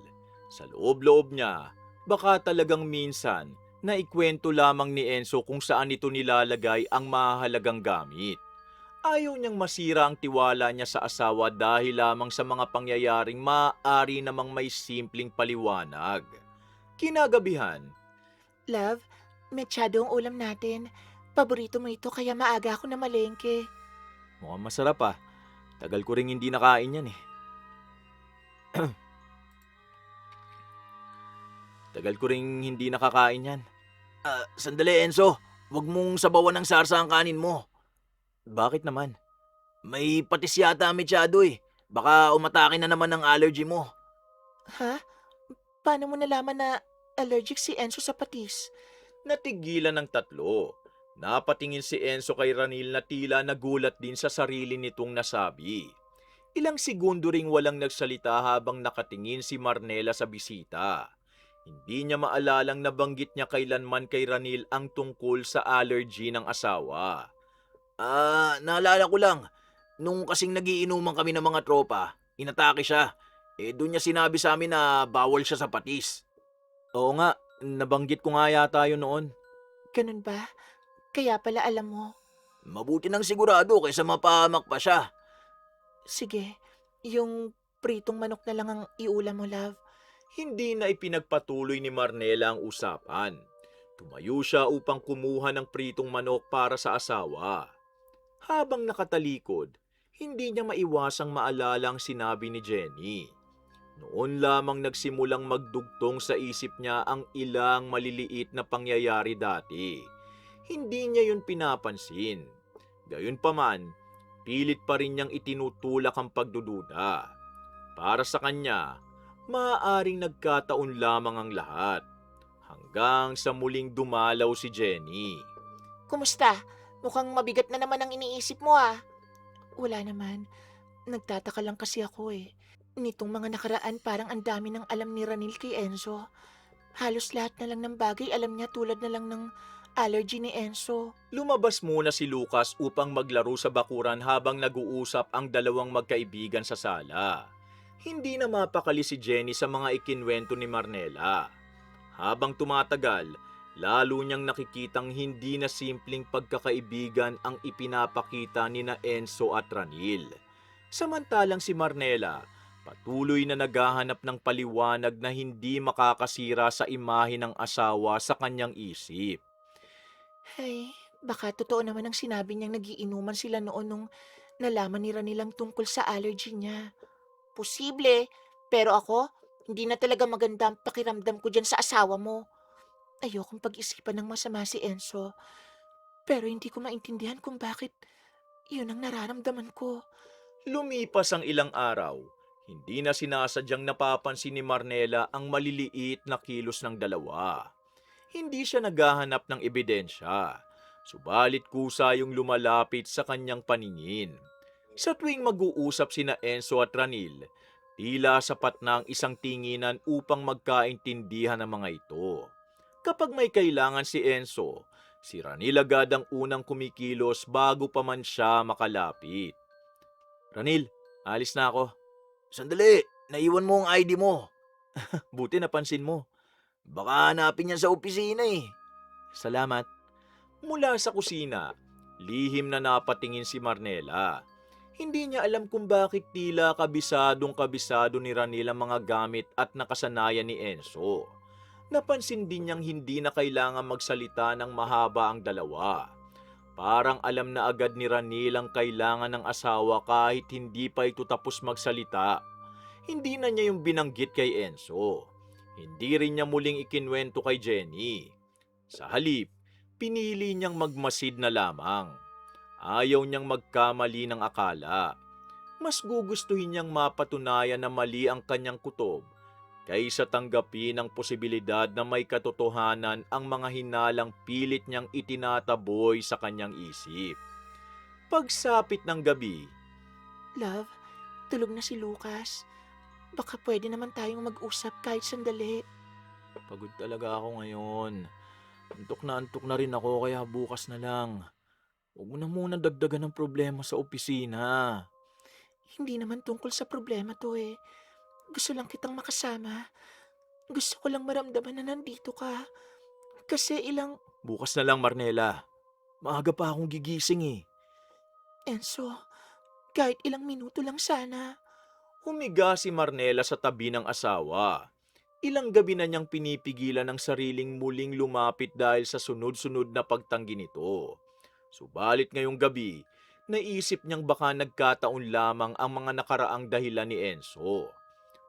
Speaker 1: Sa loob-loob niya, baka talagang minsan na ikwento lamang ni Enzo kung saan ito nilalagay ang mahalagang gamit. Ayaw niyang masira ang tiwala niya sa asawa dahil lamang sa mga pangyayaring maaari namang may simpleng paliwanag. Kinagabihan,
Speaker 2: Love, mechado ang ulam natin. Paborito mo ito kaya maaga ako na malengke.
Speaker 1: mukhang masarap ah. Tagal ko ring hindi nakain yan eh. Tagal ko ring hindi nakakain yan.
Speaker 3: Sandali Enzo, wag mong sabawan ng sarsa ang kanin mo.
Speaker 1: Bakit naman?
Speaker 3: May patis yata medyado eh. Baka umatake na naman ang allergy mo.
Speaker 2: Ha? Paano mo nalaman na allergic si Enzo sa patis?
Speaker 1: Natigilan ng tatlo. Napatingin si Enzo kay Ranil na tila nagulat din sa sarili nitong nasabi. Ilang segundo ring walang nagsalita habang nakatingin si Marnela sa bisita. Hindi niya maalalang nabanggit niya kailanman kay Ranil ang tungkol sa allergy ng asawa.
Speaker 3: Naalala ko lang. Nung kasing nagiinuman kami ng mga tropa, inatake siya. Doon niya sinabi sa amin na bawal siya sa patis.
Speaker 1: Oo nga, nabanggit ko nga yata yun noon.
Speaker 2: Ganun ba? Kaya pala alam mo.
Speaker 3: Mabuti nang sigurado kaysa mapahamak pa siya.
Speaker 2: Sige, yung pritong manok na lang ang iulam mo, love.
Speaker 1: Hindi na ipinagpatuloy ni Marnela ang usapan. Tumayo siya upang kumuha ng pritong manok para sa asawa. Habang nakatalikod, hindi niya maiwasang maalala ang sinabi ni Jenny. Noon lamang nagsimulang magdugtong sa isip niya ang ilang maliliit na pangyayari dati. Hindi niya yun pinapansin. Gayunpaman, pilit pa rin niyang itinutulak ang pagdududa. Para sa kanya, maaaring nagkataon lamang ang lahat. Hanggang sa muling dumalaw si Jenny.
Speaker 2: Kumusta? Mukhang mabigat na naman ang iniisip mo ah. Wala naman. Nagtataka lang kasi ako eh. Nitong mga nakaraan parang ang dami ng alam ni Ranil kay Enzo. Halos lahat na lang ng bagay alam niya tulad na lang ng allergy ni Enzo.
Speaker 1: Lumabas muna si Lucas upang maglaro sa bakuran habang nag-uusap ang dalawang magkaibigan sa sala. Hindi na mapakali si Jenny sa mga ikinwento ni Marnela. Habang tumatagal, lalo niyang nakikitang hindi na simpleng pagkakaibigan ang ipinapakita ni na Enzo at Ranil. Samantalang si Marnela, patuloy na naghahanap ng paliwanag na hindi makakasira sa imahe ng asawa sa kanyang isip.
Speaker 2: Ay, baka totoo naman ang sinabi niyang nagiinuman sila noon nung nalaman ni Ranil ang tungkol sa allergy niya. Posible, pero ako, hindi na talaga maganda ang pakiramdam ko dyan sa asawa mo. Ayokong pag-isipan ng masama si Enzo, pero hindi ko maintindihan kung bakit yun ang nararamdaman ko.
Speaker 1: Lumipas ang ilang araw, Hindi na sinasadyang napapansin ni Marnela ang maliliit na kilos ng dalawa. Hindi siya naghahanap ng ebidensya, subalit kusa yung lumalapit sa kanyang paningin. Sa tuwing mag-uusap sina Enzo at Ranil, tila sapat na ang isang tinginan upang magkaintindihan ng mga ito. Kapag may kailangan si Enzo, si Ranil agad ang unang kumikilos bago pa man siya makalapit. Ranil, alis na ako.
Speaker 3: Sandali, naiwan mo ang ID mo.
Speaker 1: Buti napansin mo.
Speaker 3: Baka hanapin yan sa opisina eh.
Speaker 1: Salamat. Mula sa kusina, lihim na napatingin si Marnela. Hindi niya alam kung bakit tila kabisado ni Ranil ang mga gamit at nakasanayan ni Enzo. Napansin din niyang hindi na kailangan magsalita ng mahaba ang dalawa. Parang alam na agad ni Ranil ang kailangan ng asawa kahit hindi pa ito tapos magsalita. Hindi na niya yung binanggit kay Enzo. Hindi rin niya muling ikinwento kay Jenny. Sa halip, pinili niyang magmasid na lamang. Ayaw niyang magkamali ng akala. Mas gugustuhin niyang mapatunayan na mali ang kanyang kutob kaysa tanggapin ang posibilidad na may katotohanan ang mga hinalang pilit niyang itinataboy sa kanyang isip. Pagsapit ng gabi,
Speaker 2: Love, tulog na si Lucas. Baka pwede naman tayong mag-usap kahit sandali.
Speaker 1: pagod talaga ako ngayon. Antok na rin ako kaya bukas na lang. Huwag mo na muna dagdagan ng problema sa opisina.
Speaker 2: Hindi naman tungkol sa problema to eh. Gusto lang kitang makasama. Gusto ko lang maramdaman na nandito ka. Kasi
Speaker 1: Bukas na lang, Marnela. Maaga pa akong gigising eh.
Speaker 2: Enzo, kahit ilang minuto lang sana.
Speaker 1: Humiga si Marnela sa tabi ng asawa. Ilang gabi na niyang pinipigilan ang sariling muling lumapit dahil sa sunod-sunod na pagtanggi nito. Subalit ngayong gabi, naisip niyang baka nagkataon lamang ang mga nakaraang dahilan ni Enzo.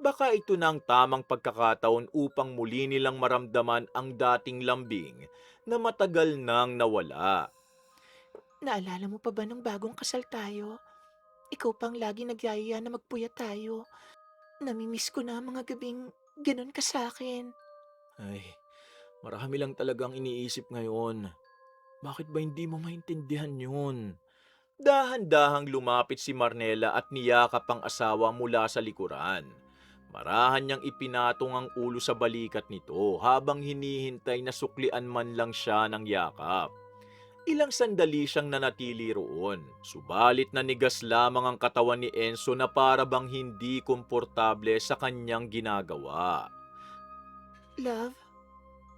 Speaker 1: Baka ito na ang tamang pagkakataon upang muli nilang maramdaman ang dating lambing na matagal nang nawala.
Speaker 2: Naalala mo pa ba nung bagong kasal tayo? Ikaw pang lagi nagyayaya na magpuyat tayo. Namimiss ko na ang mga gabing ganun ka sa akin.
Speaker 1: Ay, marami lang talagang iniisip ngayon. Bakit ba hindi mo maintindihan yun? Dahan-dahang lumapit si Marnela at niyakap ang asawa mula sa likuran. Marahan niyang ipinatong ang ulo sa balikat nito habang hinihintay na suklian man lang siya ng yakap. Ilang sandali siyang nanatili roon, subalit nanigas lamang ang katawan ni Enzo na para bang hindi komportable sa kanyang ginagawa.
Speaker 2: Love,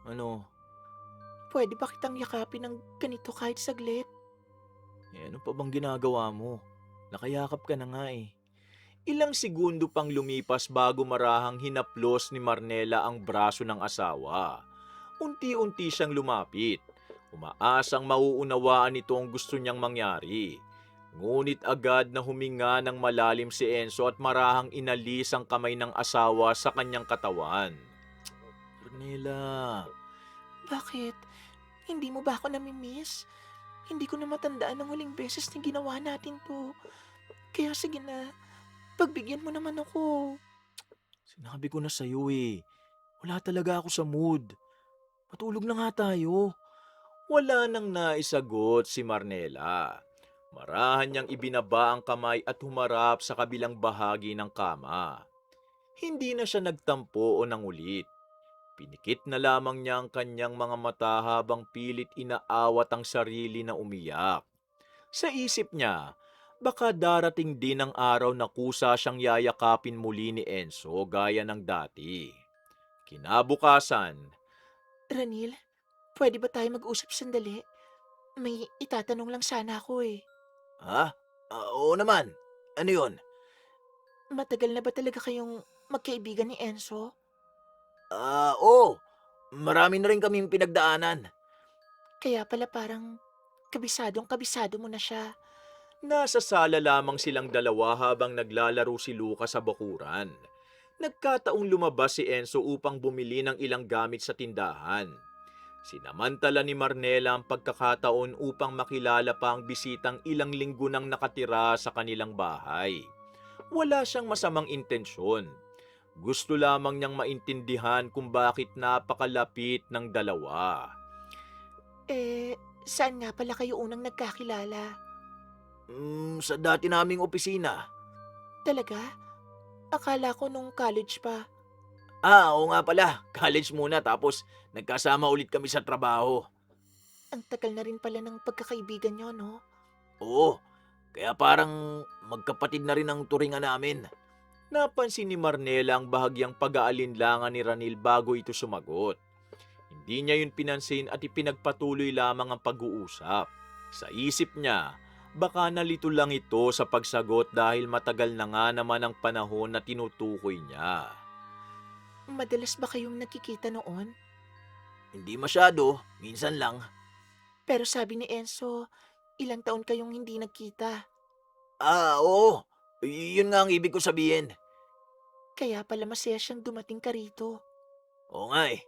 Speaker 1: Ano?
Speaker 2: pwede ba kitang yakapin ng ganito kahit saglit?
Speaker 1: Ano pa bang ginagawa mo? Nakayakap ka na nga eh. Ilang segundo pang lumipas bago marahang hinaplos ni Marnela ang braso ng asawa. Unti-unti siyang lumapit. Umaasang mauunawaan nito ang gusto niyang mangyari. Ngunit agad na huminga ng malalim si Enzo at marahang inalis ang kamay ng asawa sa kanyang katawan. Marnela,
Speaker 2: Bakit? Hindi mo ba ako namimiss? Hindi ko na matandaan ang huling beses na ginawa natin to. Kaya sige na, pagbigyan mo naman ako.
Speaker 1: sinabi ko na sa'yo eh. Wala talaga ako sa mood. Matulog na nga tayo. Wala nang naisagot si Marnela. Marahan niyang ibinaba ang kamay at humarap sa kabilang bahagi ng kama. Hindi na siya nagtampo o nangulit. Pinikit na lamang niya ang kanyang mga mata habang pilit inaawat ang sarili na umiyak. Sa isip niya, baka darating din ang araw na kusa siyang yayakapin muli ni Enzo gaya ng dati. Kinabukasan,
Speaker 2: Ranil, pwede ba tayo mag-usap sandali? May itatanong lang sana ako eh.
Speaker 3: Ha? Oo naman. Ano yun?
Speaker 2: Matagal na ba talaga kayong magkaibigan ni Enzo?
Speaker 3: Oo. Marami na rin kaming pinagdaanan.
Speaker 2: Kaya pala parang kabisadong kabisado mo na siya.
Speaker 1: nasa sala lamang silang dalawa habang naglalaro si Lucas sa bakuran. Nagkataong lumabas si Enzo upang bumili ng ilang gamit sa tindahan. Sinamantala ni Marnela ang pagkakataon upang makilala pa ang bisitang ilang linggo nang nakatira sa kanilang bahay. Wala siyang masamang intensyon. Gusto lamang niyang maintindihan kung bakit napakalapit ng dalawa.
Speaker 2: Saan nga pala kayo unang nagkakilala?
Speaker 3: Sa dati naming opisina.
Speaker 2: Talaga? Akala ko nung college pa.
Speaker 3: Oo nga pala. College muna tapos nagkasama ulit kami sa trabaho.
Speaker 2: Ang tagal na rin pala ng pagkakaibigan nyo, no?
Speaker 3: Oo, kaya parang magkapatid na rin ang turingan namin.
Speaker 1: Napansin ni Marnela ang bahagyang pag-aalinlangan ni Ranil bago ito sumagot. Hindi niya yun pinansin at ipinagpatuloy lamang ang pag-uusap. Sa isip niya, baka nalito lang ito sa pagsagot dahil matagal na nga naman ang panahon na tinutukoy niya.
Speaker 2: Madalas ba kayong nagkikita noon?
Speaker 3: Hindi masyado, minsan lang.
Speaker 2: Pero sabi ni Enzo, ilang taon kayong hindi nagkita.
Speaker 3: Oo. Yun nga ang ibig ko sabihin.
Speaker 2: Kaya pala masaya siyang dumating ka rito.
Speaker 3: Oo nga eh.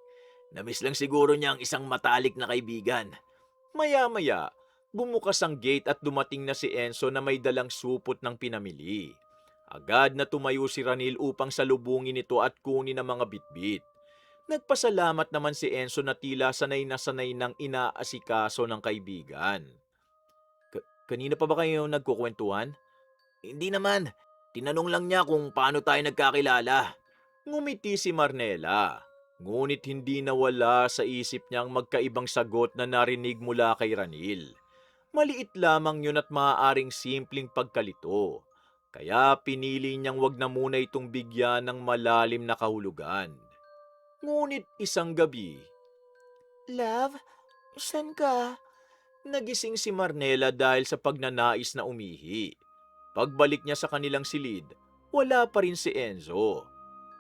Speaker 3: Namiss lang siguro niya ang isang matalik na kaibigan.
Speaker 1: Maya-maya, bumukas ang gate at dumating na si Enzo na may dalang supot ng pinamili. Agad na tumayo si Ranil upang salubungin ito at kunin ang mga bitbit. Nagpasalamat naman si Enzo na tila sanay na sanay ng inaasikaso ng kaibigan. Kanina pa ba kayo nagkukwentuhan?
Speaker 3: Hindi naman. Tinanong lang niya kung paano tayo nagkakilala.
Speaker 1: Ngumiti si Marnela. Ngunit hindi nawala sa isip niya ang magkaibang sagot na narinig mula kay Ranil. Maliit lamang yun at maaaring simpleng pagkalito. Kaya pinili niyang wag na muna itong bigyan ng malalim na kahulugan. Ngunit isang gabi,
Speaker 2: Love, saan ka?
Speaker 1: nagising si Marnela dahil sa pagnanais na umihi. Pagbalik niya sa kanilang silid, wala pa rin si Enzo.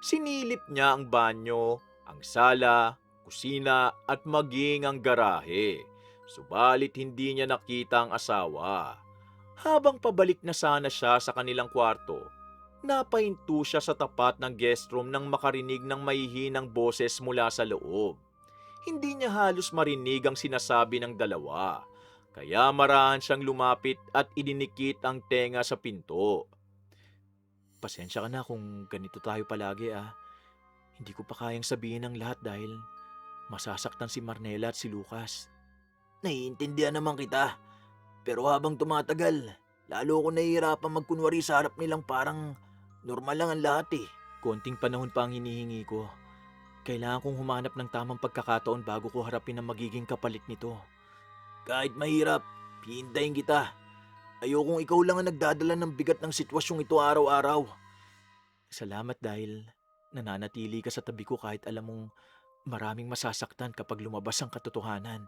Speaker 1: Sinilip niya ang banyo, ang sala, kusina at maging ang garahe. Subalit hindi niya nakita ang asawa. Habang pabalik na sana siya sa kanilang kwarto, napahinto siya sa tapat ng guest room nang makarinig ng mahihinang boses mula sa loob. Hindi niya halos marinig ang sinasabi ng dalawa, kaya marahan siyang lumapit at idinikit ang tenga sa pinto. Pasensya ka na kung ganito tayo palagi ah. Hindi ko pa kayang sabihin ang lahat dahil masasaktan si Marnela at si Lucas.
Speaker 3: Naiintindihan naman kita. Pero habang tumatagal, lalo ko nahihirapan magkunwari sa harap nilang parang normal lang ang lahat eh.
Speaker 1: Konting panahon pa ang hinihingi ko. Kailangan kong humanap ng tamang pagkakataon bago ko harapin ang magiging kapalit nito.
Speaker 3: Kahit mahirap, hihintayin kita. Ayokong ikaw lang ang nagdadala ng bigat ng sitwasyong ito araw-araw.
Speaker 1: Salamat dahil nananatili ka sa tabi ko kahit alam mong maraming masasaktan kapag lumabas ang katotohanan.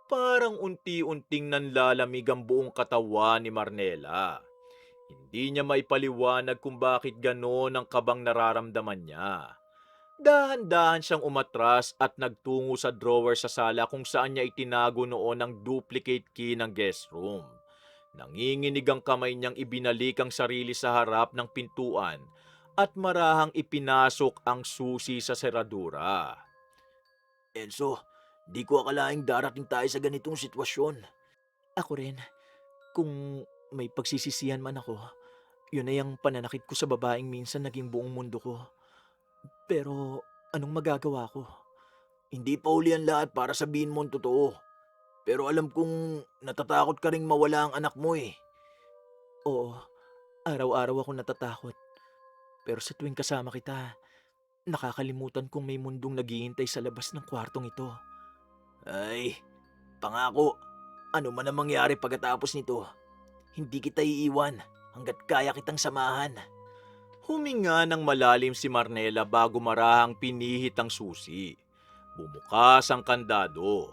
Speaker 1: Parang unti-unting nanlalamig ang buong katawan ni Marnela. Hindi niya maipaliwanag kung bakit gano'n ang kabang nararamdaman niya. Dahan-dahan siyang umatras at nagtungo sa drawer sa sala kung saan niya itinago noon ang duplicate key ng guest room. Nanginginig ang kamay niyang ibinalik ang sarili sa harap ng pintuan at marahang ipinasok ang susi sa seradura.
Speaker 3: Enzo, di ko akalaing darating tayo sa ganitong sitwasyon.
Speaker 1: Ako rin, kung may pagsisisihan man ako, yun ay ang pananakit ko sa babaeng minsan naging buong mundo ko. Pero anong magagawa ko?
Speaker 3: Hindi pa uli ang lahat para sabihin mo ang totoo. Pero alam kong natatakot ka ring mawala ang anak mo eh.
Speaker 1: Oo, araw-araw ako natatakot. Pero sa tuwing kasama kita, nakakalimutan kong may mundong naghihintay sa labas ng kwartong ito.
Speaker 3: Ay, pangako, ano man ang mangyari pagkatapos nito, hindi kita iiwan hanggat kaya kitang samahan.
Speaker 1: Huminga ng malalim si Marnela bago marahang pinihit ang susi. Bumukas ang kandado.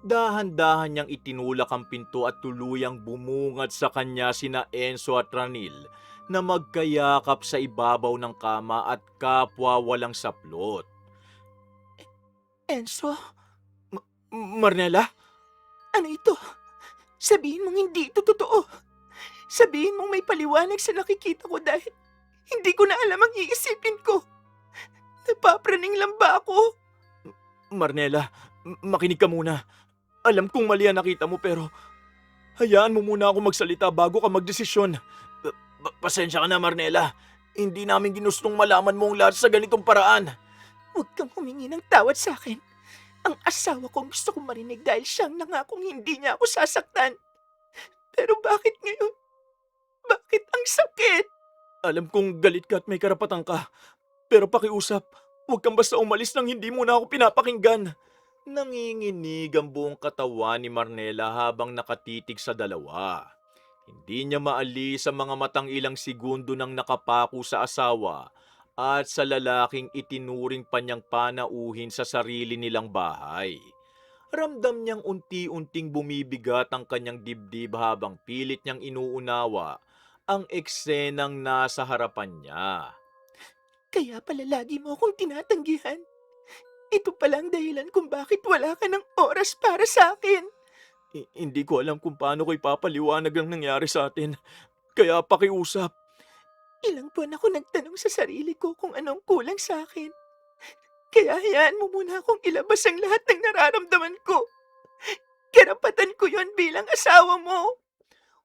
Speaker 1: Dahan-dahan niyang itinulak ang pinto at tuluyang bumungad sa kanya sina Enzo at Ranil na magkayakap sa ibabaw ng kama at kapwa walang saplot.
Speaker 2: Enzo,
Speaker 1: Marnela?
Speaker 2: ano ito? Sabihin mong hindi ito totoo. Sabihin mong may paliwanag sa nakikita ko dahil hindi ko na alam ang iisipin ko. Napapraning lang ba ako?
Speaker 1: Marnela, makinig ka muna. Alam kong mali ang nakita mo pero hayaan mo muna ako magsalita bago ka magdesisyon.
Speaker 3: Pasensya ka na, Marnela. Hindi namin ginustong malaman mo ang lahat sa ganitong paraan.
Speaker 2: Huwag kang humingi ng tawad sa akin. Ang asawa kong gusto kong marinig dahil siyang nangakong hindi niya ako sasaktan. Pero bakit ngayon? Bakit ang sakit?
Speaker 1: Alam kong galit ka at may karapatan ka. Pero pakiusap, huwag kang basta umalis nang hindi mo na ako pinapakinggan. Nanginginig ang buong katawan ni Marnela habang nakatitig sa dalawa. Hindi niya maalis ang mga matang ilang segundo nang nakapako sa asawa at sa lalaking itinuring pa niyang panauhin sa sarili nilang bahay. Ramdam niyang unti-unting bumibigat ang kanyang dibdib habang pilit niyang inuunawa ang eksenang nasa harapan niya.
Speaker 2: Kaya pala lagi mo akong tinatanggihan. Ito pala ang dahilan kung bakit wala ka ng oras para sa akin.
Speaker 1: Hindi ko alam kung paano ko ipapaliwanag ang nangyari sa atin. Kaya pakiusap.
Speaker 2: Ilang buwan ako nagtanong sa sarili ko kung anong kulang sa akin. Kaya hayaan mo muna akong ilabas ang lahat ng nararamdaman ko. Karapatan ko yon bilang asawa mo.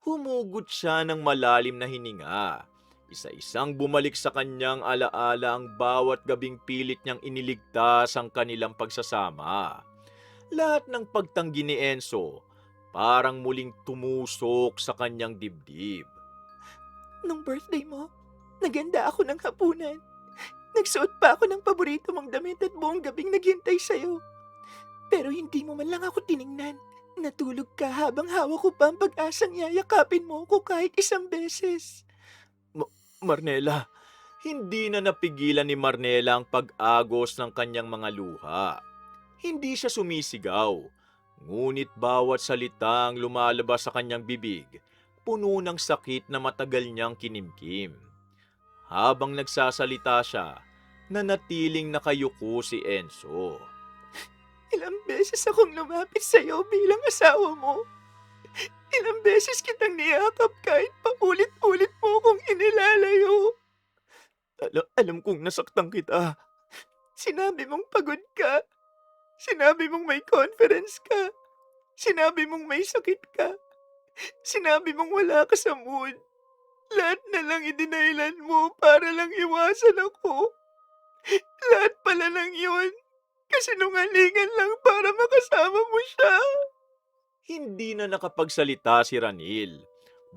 Speaker 1: Humugot siya ng malalim na hininga. Isa-isang bumalik sa kanyang alaala ang bawat gabing pilit niyang iniligtas ang kanilang pagsasama. Lahat ng pagtanggi ni Enzo parang muling tumusok sa kanyang dibdib.
Speaker 2: Nung birthday mo, naganda ako ng hapunan. Nagsuot pa ako ng paborito mong damit at buong gabing naghintay sa'yo. Pero hindi mo man lang ako tiningnan. Natulog ka habang hawak ko pa ang pag-asang yayakapin mo ko kahit isang beses.
Speaker 1: Marnela, hindi na napigilan ni Marnela ang pag-agos ng kanyang mga luha. Hindi siya sumisigaw, ngunit bawat salitang lumalabas sa kanyang bibig, puno ng sakit na matagal niyang kinimkim. Habang nagsasalita siya, nanatiling nakayuko si Enzo.
Speaker 2: Ilang beses akong lumapit sa'yo bilang asawa mo. Ilang beses kitang niyakap kahit paulit-ulit mo kong inilalayo.
Speaker 1: Alam kong nasaktan kita.
Speaker 2: Sinabi mong pagod ka. Sinabi mong may conference ka. Sinabi mong may sakit ka. Sinabi mong wala ka sa mood. Lahat na lang idinailan mo para lang iwasan ako. Lahat pala lang yun. Kasinungalingan lang para makasama mo siya.
Speaker 1: Hindi na nakapagsalita si Ranil.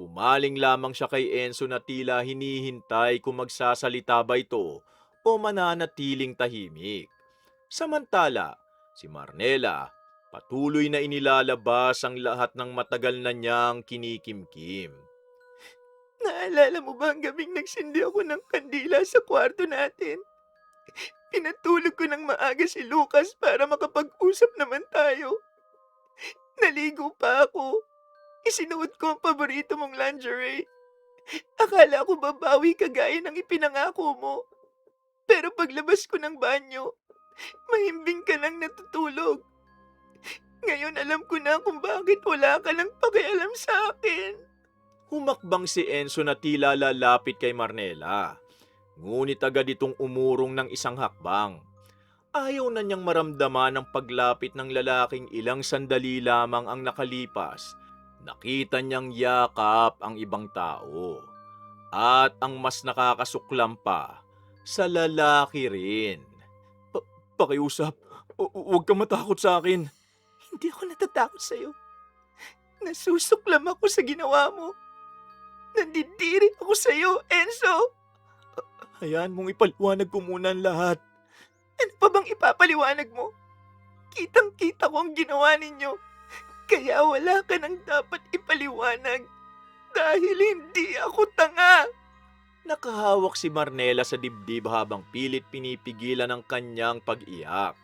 Speaker 1: Bumaling lamang siya kay Enzo na tila hinihintay kung magsasalita ba ito o mananatiling tahimik. Samantala, si Marnela patuloy na inilalabas ang lahat ng matagal na niyang kinikimkim.
Speaker 2: Naalala mo ba ang gabing nagsindi ako ng kandila sa kwarto natin? Pinatulog ko ng maaga si Lucas para makapag-usap naman tayo. Naligo pa ako. Isinuot ko ang paborito mong lingerie. Akala ko babawi kagaya ng ipinangako mo. Pero paglabas ko ng banyo, mahimbing ka lang natutulog. Ngayon alam ko na kung bakit wala ka lang pakialam sa akin.
Speaker 1: Humakbang si Enzo na tila lalapit kay Marnela. Ngunit agad itong umurong ng isang hakbang. Ayaw na niyang maramdaman ang paglapit ng lalaking ilang sandali lamang ang nakalipas. Nakita niyang yakap ang ibang tao. At ang mas nakakasuklam pa, sa lalaki rin. Pakiusap, huwag kang matakot sa akin.
Speaker 2: Hindi ako natatakot sa'yo. Nasusuklam ako sa ginawa mo. Nandidiri ako sa'yo, Enzo.
Speaker 1: Hayaan mong ipaliwanag ko muna ang lahat.
Speaker 2: Ano pa bang ipapaliwanag mo? Kitang-kita ko ang ginawa ninyo. Kaya wala ka nang dapat ipaliwanag. Dahil hindi ako tanga.
Speaker 1: Nakahawak si Marnela sa dibdib habang pilit pinipigilan ang kanyang pag-iyak.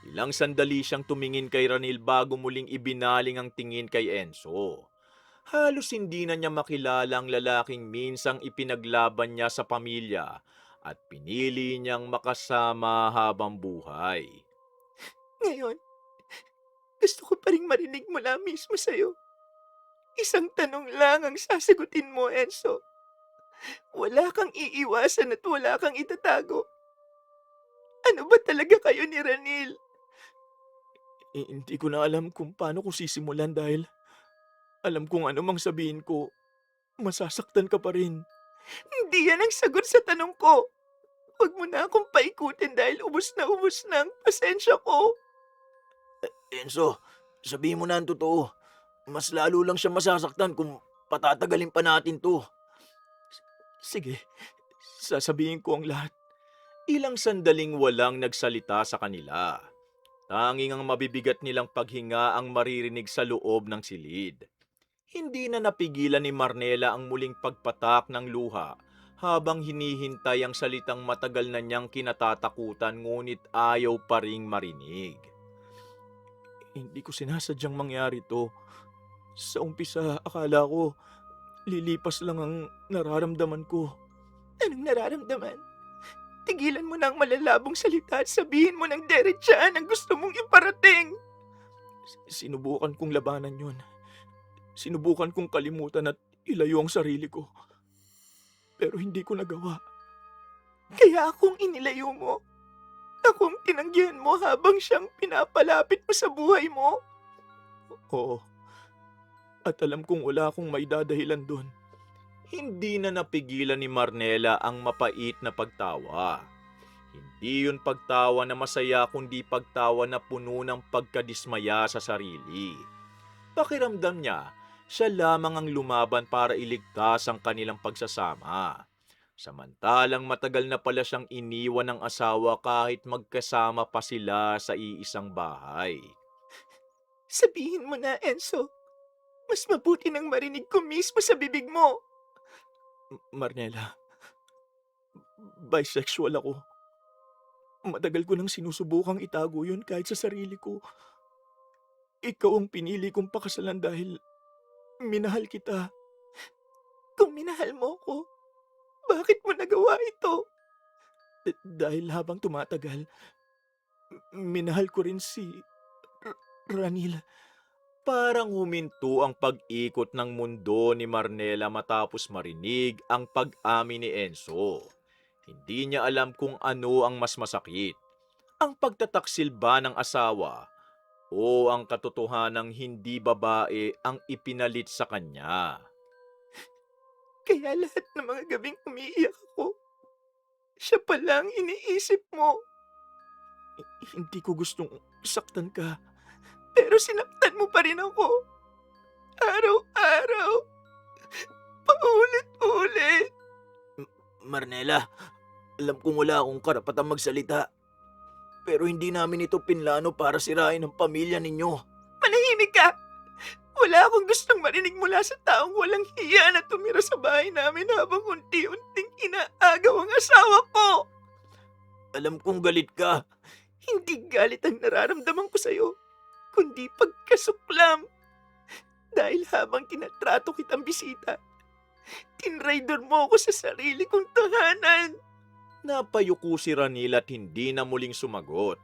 Speaker 1: Ilang sandali siyang tumingin kay Ranil bago muling ibinaling ang tingin kay Enzo. Halos hindi na niya makilala ang lalaking minsang ipinaglaban niya sa pamilya at pinili niyang makasama habang buhay.
Speaker 2: Ngayon, gusto ko pa rin marinig mula mismo sa'yo. Isang tanong lang ang sasagutin mo, Enzo. Wala kang iiwasan at wala kang itatago. Ano ba talaga kayo ni Ranil?
Speaker 1: Hindi ko na alam kung paano ko sisimulan dahil alam kong ano mang sabihin ko, masasaktan ka pa rin.
Speaker 2: Hindi yan ang sagot sa tanong ko. Huwag mo na akong paikutin dahil ubos na ang pasensya ko.
Speaker 3: Enzo, sabihin mo na ang totoo. Mas lalo lang siya masasaktan kung patatagalin pa natin to.
Speaker 1: Sige, sasabihin ko ang lahat. Ilang sandaling walang nagsalita sa kanila. Tanging ang mabibigat nilang paghinga ang maririnig sa loob ng silid. Hindi na napigilan ni Marnela ang muling pagpatak ng luha habang hinihintay ang salitang matagal na niyang kinatatakutan ngunit ayaw pa ring marinig. Hindi ko sinasadyang mangyari to. Sa umpisa, akala ko lilipas lang ang nararamdaman ko.
Speaker 2: Anong nararamdaman? Tigilan mo na ang malalabong salita at sabihin mo ng diretsaan ang gusto mong iparating.
Speaker 1: Sinubukan kong labanan yon. Sinubukan kong kalimutan at ilayo ang sarili ko. Pero hindi ko nagawa.
Speaker 2: Kaya akong inilayo mo. Akong tinanggihan mo habang siyang pinapalapit mo sa buhay mo.
Speaker 1: Oo. At alam kong wala akong maidadahilan doon. Hindi na napigilan ni Marnela ang mapait na pagtawa. Hindi yun pagtawa na masaya kundi pagtawa na puno ng pagkadismaya sa sarili. Pakiramdam niya, siya lamang ang lumaban para iligtas ang kanilang pagsasama. Samantalang matagal na pala siyang iniwan ng asawa kahit magkasama pa sila sa iisang bahay.
Speaker 2: Sabihin mo na, Enzo. Mas mabuti nang marinig ko mismo sa bibig mo.
Speaker 1: Marnela, bisexual ako. Matagal ko nang sinusubukang itago yun kahit sa sarili ko. Ikaw ang pinili kong pakasalan dahil minahal kita.
Speaker 2: Kung minahal mo ko, bakit mo nagawa ito?
Speaker 1: Dahil habang tumatagal, minahal ko rin si Ranil. Parang huminto ang pag-ikot ng mundo ni Marnela matapos marinig ang pag-amin ni Enzo. Hindi niya alam kung ano ang mas masakit. Ang pagtataksil ba ng asawa o ang katotohanang hindi babae ang ipinalit sa kanya?
Speaker 2: Kaya lahat ng mga gabing umiiyak ako, siya pala ang iniisip mo.
Speaker 1: Hindi ko gustong saktan ka.
Speaker 2: Pero sinaktan mo pa rin ako. Araw-araw. Paulit-ulit.
Speaker 3: Marnela, alam kong wala akong karapatang magsalita. Pero hindi namin ito pinlano para sirain ang pamilya ninyo.
Speaker 2: Manahimik ka. Wala akong gustong marinig mula sa taong walang hiya na tumira sa bahay namin habang unti-unting inaagaw ang asawa ko.
Speaker 3: Alam kong galit ka.
Speaker 2: Hindi galit ang nararamdaman ko sa'yo, kundi pagkasuklam. Dahil habang tinatrato kitang bisita, tinraidor mo ako sa sarili kong tahanan.
Speaker 1: Napayuko si Ranil at hindi na muling sumagot.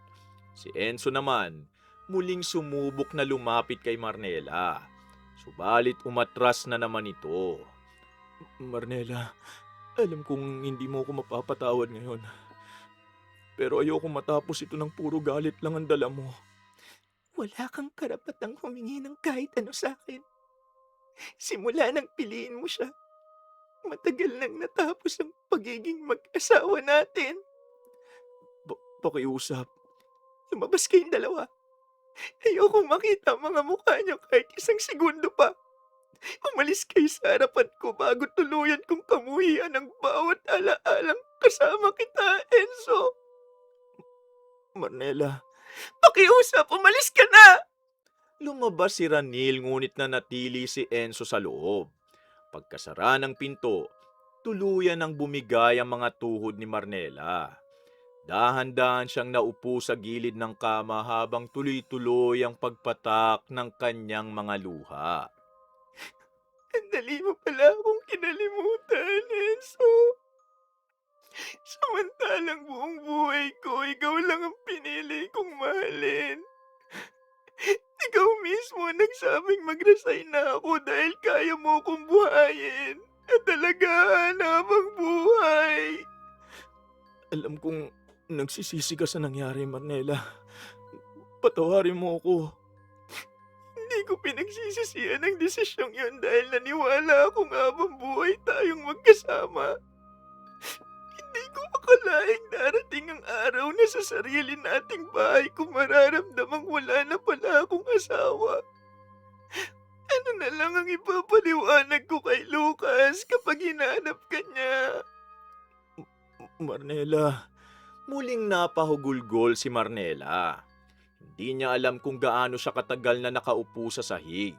Speaker 1: Si Enzo naman, muling sumubok na lumapit kay Marnela. Subalit umatras na naman ito. Marnela, alam kong hindi mo ako mapapatawad ngayon. Pero ayoko matapos ito ng puro galit lang ang dala mo.
Speaker 2: Wala kang karapatang humingi ng kahit ano sa akin. Simula nang piliin mo siya, matagal nang natapos ang pagiging mag-asawa natin.
Speaker 1: Pakiusap.
Speaker 2: Lumabas kayong dalawa. Ayokong makita ang mga mukha niyo kahit isang segundo pa. Umalis kayo sa harapan ko bago tuluyan kong kamuhian ang bawat alaalang kasama kita, Enzo.
Speaker 1: Marnela.
Speaker 2: Pakiusap, umalis ka na!
Speaker 1: Lumabas si Ranil ngunit nanatili si Enzo sa loob. Pagkasara ng pinto, tuluyan ang bumigay ang mga tuhod ni Marnela. Dahan-dahan siyang naupo sa gilid ng kama habang tuloy-tuloy ang pagpatak ng kanyang mga luha.
Speaker 2: Ang dali mo pala akong kinalimutan, Enzo. Samantalang buong buhay ko, ikaw lang ang pinili kong mahalin. Ikaw mismo ang nagsabing mag-resign na ako dahil kaya mo kong buhayin at talagaan habang buhay.
Speaker 1: Alam kong nagsisisi ka sa nangyari, Marnela. Patawarin mo ako.
Speaker 2: Hindi
Speaker 1: Hindi ko pinagsisisihan ang desisyong yun dahil naniwala akong habang buhay tayong magkasama. Hindi ko akalaing darating ang araw na sa sarili nating bahay ko mararamdamang wala na pala akong asawa. Ano na lang ang ipapaliwanag ko kay Lucas kapag hinanap ka niya? Marnela, muling napahugulgol si Marnela. Hindi niya alam kung gaano siya katagal na nakaupo sa sahig.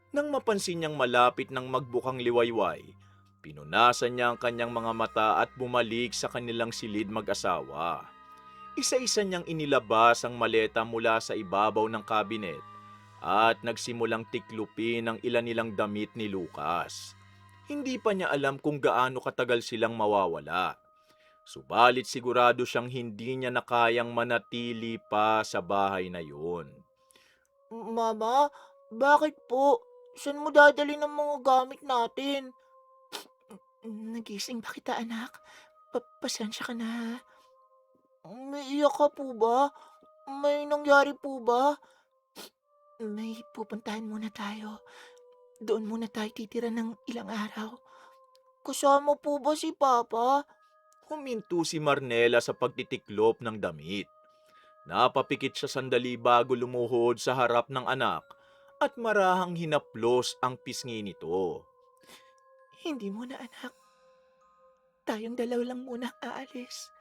Speaker 1: Nang mapansin niyang malapit ng magbukang liwayway, pinunasan niya ang kanyang mga mata at bumalik sa kanilang silid mag-asawa. Isa-isa niyang inilabas ang maleta mula sa ibabaw ng kabinet at nagsimulang tiklupin ang ilan nilang damit ni Lucas. Hindi pa niya alam kung gaano katagal silang mawawala. Subalit sigurado siyang hindi niya na kayang manatili pa sa bahay na yun.
Speaker 2: Mama, bakit po? Saan mo dadali ng mga gamit natin? Nagising ba kita, anak? Pasensya ka na, ha? May iyak ka po ba? May nangyari po ba? May pupuntahan muna tayo. Doon muna tayo titira ng ilang araw. Kasama po ba si Papa?
Speaker 1: Huminto si Marnela sa pagtitiklop ng damit. Napapikit siya sandali bago lumuhod sa harap ng anak at marahang hinaplos ang pisngi nito.
Speaker 2: Hindi muna, anak. Tayong dalaw lang muna aalis.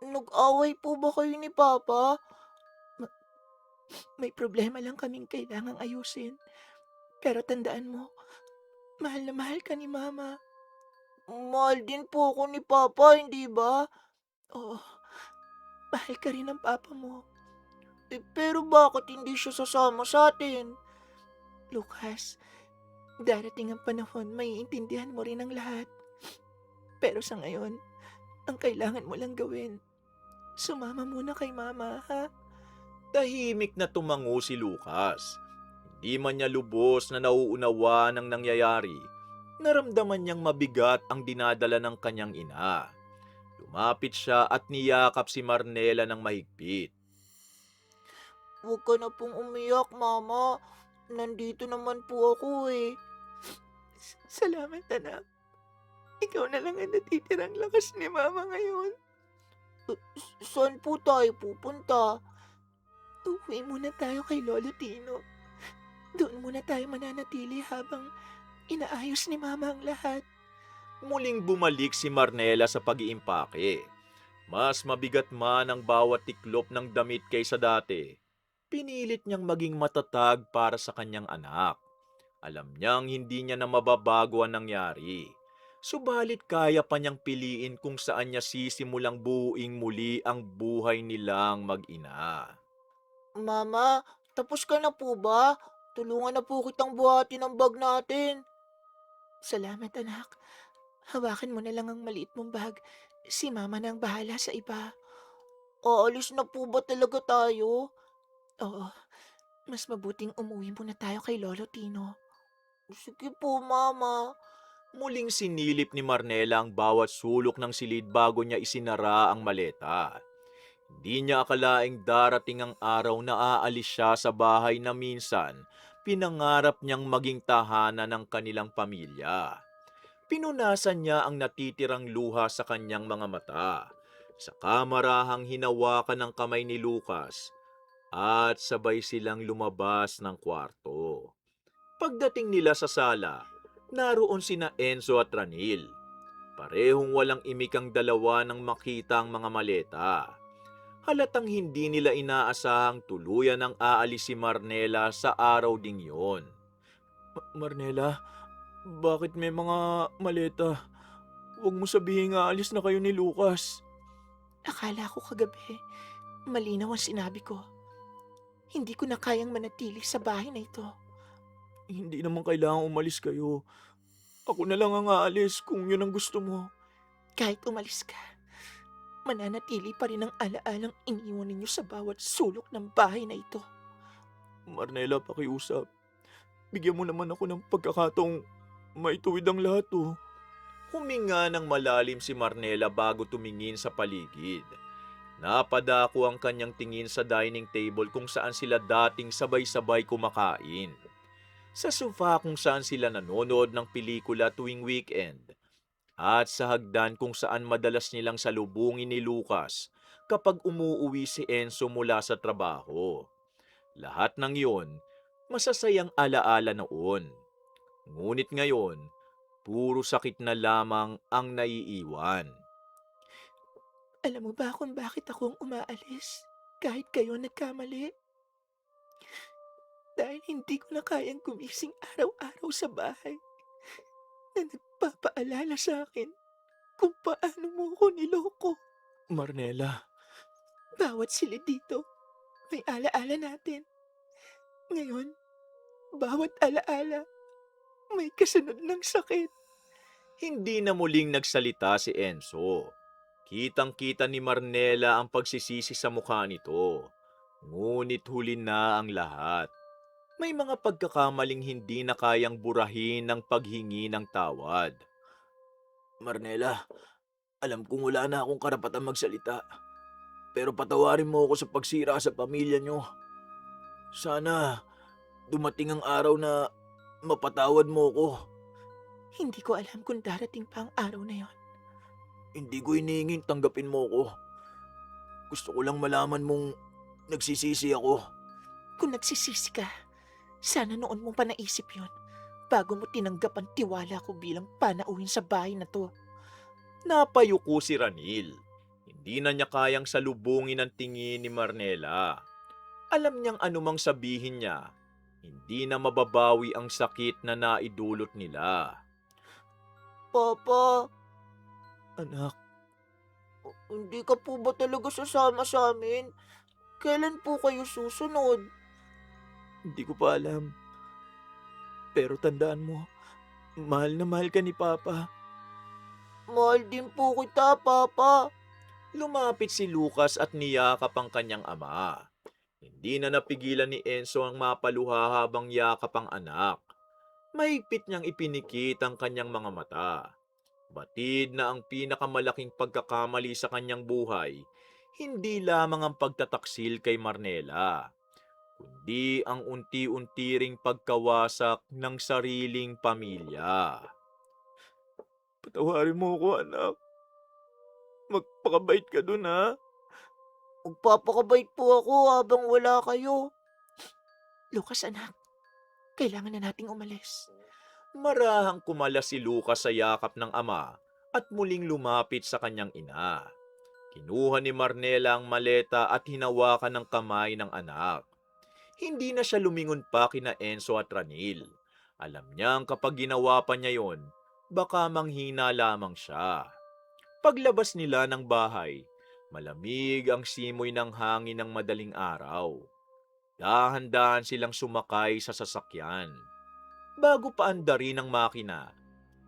Speaker 2: Nag-away po ba kayo ni Papa? May problema lang kaming kailangang ayusin. Pero tandaan mo, mahal na mahal ka ni Mama. Mahal din po ako ni Papa, hindi ba? Oo, mahal ka rin ng Papa mo. Pero bakit hindi siya sasama sa atin? Lucas, darating ang panahon, maiintindihan mo rin ang lahat. Pero sa ngayon, ang kailangan mo lang gawin, sumama muna kay Mama, ha?
Speaker 1: Tahimik na tumango si Lucas. Hindi man niya lubos na nauunawa ng nangyayari. Naramdaman niyang mabigat ang dinadala ng kanyang ina. Lumapit siya at niyakap si Marnela ng mahigpit.
Speaker 2: Huwag ka na pong umiyak, Mama. Nandito naman po ako eh. Salamat, anak. Ikaw na lang ang natitirang lakas ni Mama ngayon. Saan po tayo pupunta? Uwi muna tayo kay Lolo Tino. Doon muna tayo mananatili habang inaayos ni Mama ang lahat.
Speaker 1: Muling bumalik si Marnela sa pag-iimpake. Mas mabigat man ang bawat tiklop ng damit kaysa dati. Pinilit niyang maging matatag para sa kanyang anak. Alam niyang hindi niya na mababago ang nangyari. Subalit kaya pa niyang piliin kung saan niya sisimulang buuing muli ang buhay nilang mag-ina.
Speaker 2: Mama, tapos ka na po ba? Tulungan na po kitang buhatin ang bag natin. Salamat, anak. Hawakan mo na lang ang maliit mong bag. Si Mama na ang bahala sa iba. Aalis na po ba talaga tayo? Oo, mas mabuting umuwi muna tayo kay Lolo Tino. Sige po, Mama.
Speaker 1: Muling sinilip ni Marnela ang bawat sulok ng silid bago niya isinara ang maleta. Hindi niya akalaing darating ang araw na aalis siya sa bahay na minsan pinangarap niyang maging tahanan ng kanilang pamilya. Pinunasan niya ang natitirang luha sa kanyang mga mata. Sa kamarahang hinawakan ng kamay ni Lucas at sabay silang lumabas ng kwarto. Pagdating nila sa sala, naroon sina Enzo at Ranil. Parehong walang imik ang dalawa nang makita ang mga maleta. Halatang hindi nila inaasahang tuluyan ang aalis si Marnela sa araw ding yon. Marnela, bakit may mga maleta? Huwag mo sabihin aalis na kayo ni Lucas.
Speaker 2: Akala ko kagabi, malinaw ang sinabi ko. Hindi ko na kayang manatili sa bahay na ito.
Speaker 1: Hindi naman kailangang umalis kayo. Ako na lang ang aalis kung yun ang gusto mo.
Speaker 2: Kahit umalis ka, mananatili pa rin ang alaalang iniwan ninyo sa bawat sulok ng bahay na ito.
Speaker 1: Marnela, pakiusap. Bigyan mo naman ako ng pagkakataong maituwid ang lahat, oh. Huminga ng malalim si Marnela bago tumingin sa paligid. Napadako ang kanyang tingin sa dining table kung saan sila dating sabay-sabay kumakain. Sa sofa kung saan sila nanonood ng pelikula tuwing weekend. At sa hagdan kung saan madalas nilang salubungin ni Lucas kapag umuuwi si Enzo mula sa trabaho. Lahat ng iyon, masasayang alaala noon. Ngunit ngayon, puro sakit na lamang ang naiiwan.
Speaker 2: Alam mo ba kung bakit ako ang umaalis? Kahit kayo nagkamali? Dahil hindi ko na kayang gumising araw-araw sa bahay na nagpapaalala sa akin kung paano mo ko niloko.
Speaker 1: Marnela,
Speaker 2: Bawat sila dito, may alaala natin. Ngayon, bawat alaala, may kasunod ng sakit.
Speaker 1: hindi na muling nagsalita si Enzo. Kitang-kita ni Marnela ang pagsisisi sa mukha nito. Ngunit huli na ang lahat. May mga pagkakamaling hindi na kayang burahin ng paghingi ng tawad.
Speaker 3: Marnela, alam kong wala na akong karapatan magsalita. Pero patawarin mo ako sa pagsira sa pamilya nyo. Sana dumating ang araw na mapatawad mo ko.
Speaker 2: Hindi ko alam kung darating pa ang araw na yon.
Speaker 3: Hindi ko hinihinging tanggapin mo ko. Gusto ko lang malaman mong nagsisisi ako.
Speaker 2: Kung nagsisisi ka, sana noon mo pa naisip yon bago mo tinanggap ang tiwala ko bilang panauhin sa bahay na to.
Speaker 1: Napayuko si Ranil. Hindi na niya kayang salubungin ang tingin ni Marnela. Alam niyang anumang sabihin niya, hindi na mababawi ang sakit na naidulot nila.
Speaker 2: Papa,
Speaker 1: Anak,
Speaker 2: hindi ka po ba talaga sasama sa amin? Kailan po kayo susunod?
Speaker 1: hindi ko pa alam. Pero tandaan mo, mahal na mahal ka ni Papa.
Speaker 2: Mahal din po kita, Papa.
Speaker 1: Lumapit si Lucas at niyakap ang kanyang ama. Hindi na napigilan ni Enzo ang mapaluha habang yakap ang anak. Mahigpit niyang ipinikit ang kanyang mga mata. Batid na ang pinakamalaking pagkakamali sa kanyang buhay, hindi lamang ang pagtataksil kay Marnela, kundi ang unti-unti ring pagkawasak ng sariling pamilya. Patawarin mo ko, anak. Magpakabait ka dun, ha?
Speaker 2: Magpapakabait po ako habang wala kayo. Lucas, anak, kailangan na nating umalis.
Speaker 1: Marahang kumalas si Lucas sa yakap ng ama at muling lumapit sa kanyang ina. Kinuha ni Marnela ang maleta at hinawakan ng kamay ng anak. Hindi na siya lumingon pa kina Enzo at Ranil. Alam niyang kapag ginawa pa niya yon, baka manghina lamang siya. Paglabas nila ng bahay, malamig ang simoy ng hangin ng madaling araw. Dahan-dahan silang sumakay sa sasakyan. Bago pa andarin ang makina,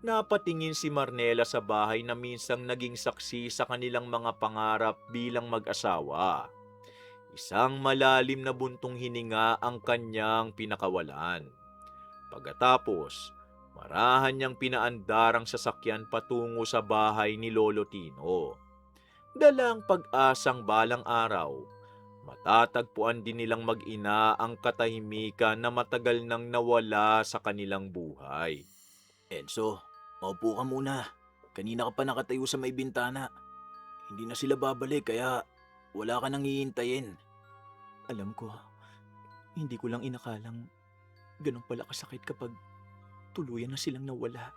Speaker 1: napatingin si Marnela sa bahay na minsang naging saksi sa kanilang mga pangarap bilang mag-asawa. Isang malalim na buntong hininga ang kanyang pinakawalan. Pagkatapos, marahan niyang pinaandar ang sasakyan patungo sa bahay ni Lolo Tino. Dalang pag-asang balang araw, matatagpuan din nilang mag-ina ang katahimikan na matagal nang nawala sa kanilang buhay.
Speaker 3: Enzo, maupo ka muna. Kanina ka pa nakatayo sa may bintana. Hindi na sila babalik kaya wala ka nang hihintayin.
Speaker 1: Alam ko, hindi ko lang inakalang ganun pala kasakit kapag tuluyan na silang nawala.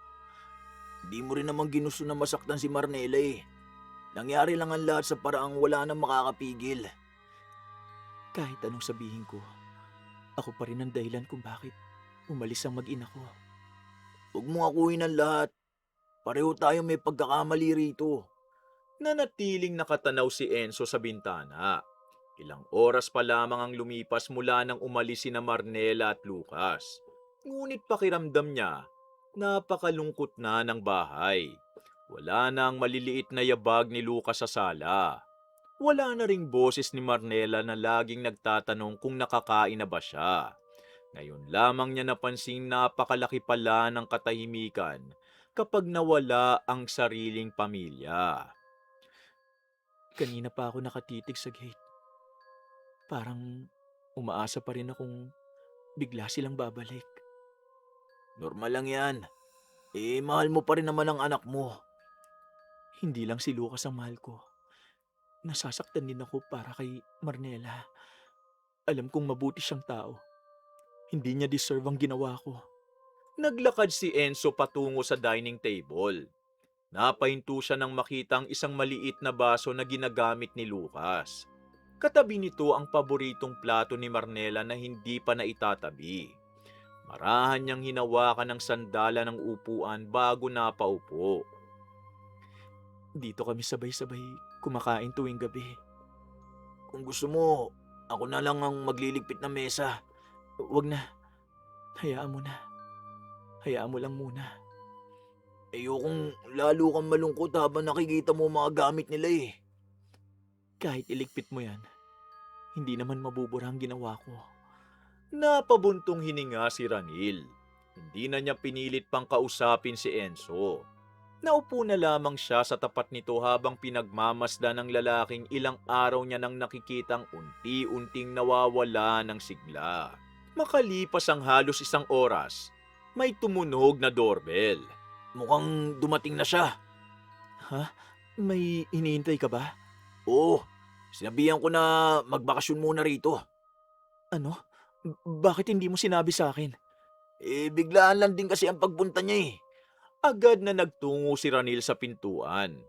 Speaker 3: Di mo rin naman ginusto na masaktan si Marnela eh. Nangyari lang ang lahat sa paraang wala nang makakapigil.
Speaker 1: Kahit anong sabihin ko, ako pa rin ang dahilan kung bakit umalis ang mag-ina ko.
Speaker 3: Huwag mong akuin ang lahat. Pareho tayo may pagkakamali rito.
Speaker 1: Nanatiling nakatanaw si Enzo sa bintana. Ilang oras pa lamang ang lumipas mula nang umalis sina Marnela at Lucas. Ngunit pakiramdam niya, napakalungkot na ng bahay. Wala na ang maliliit na yabag ni Lucas sa sala. Wala na ring boses ni Marnela na laging nagtatanong kung nakakain na ba siya. Ngayon lamang niya napansing napakalaki pala ng katahimikan kapag nawala ang sariling pamilya. Kanina pa ako nakatitig sa gate. Parang umaasa pa rin akong bigla silang babalik.
Speaker 3: Normal lang yan. Mahal mo pa rin naman ang anak mo.
Speaker 1: Hindi lang si Lucas ang mahal ko. Nasasaktan din ako para kay Marnela. Alam kong mabuti siyang tao. Hindi niya deserve ang ginawa ko. Naglakad si Enzo patungo sa dining table. Napahinto siya nang makitang isang maliit na baso na ginagamit ni Lucas. Katabi nito ang paboritong plato ni Marnela na hindi pa naitatabi. Marahan niyang hinawakan ng sandala ng upuan bago napaupo. Dito kami sabay-sabay kumakain tuwing gabi.
Speaker 3: Kung gusto mo, ako na lang ang magliligpit ng mesa.
Speaker 1: Wag na. Hayaan mo na. Hayaan mo lang muna.
Speaker 3: Ayokong lalo kang malungkot habang nakikita mo ang mga gamit nila eh.
Speaker 1: Kahit iligpit mo yan, hindi naman mabubura ang ginawa ko. Napabuntong hininga si Ranil. Hindi na niya pinilit pang kausapin si Enzo. Naupo na lamang siya sa tapat nito habang pinagmamasdan ng lalaking ilang araw niya nang nakikitang unti-unting nawawala ng sigla. Makalipas ang halos 1 oras, may tumunog na doorbell.
Speaker 3: Mukhang dumating na siya.
Speaker 1: Ha? May iniintay ka ba?
Speaker 3: Oo, sinabihan ko na magbakasyon muna rito.
Speaker 1: Ano? Bakit hindi mo sinabi sa akin?
Speaker 3: Biglaan lang din kasi ang pagpunta niya eh.
Speaker 1: Agad na nagtungo si Ranil sa pintuan.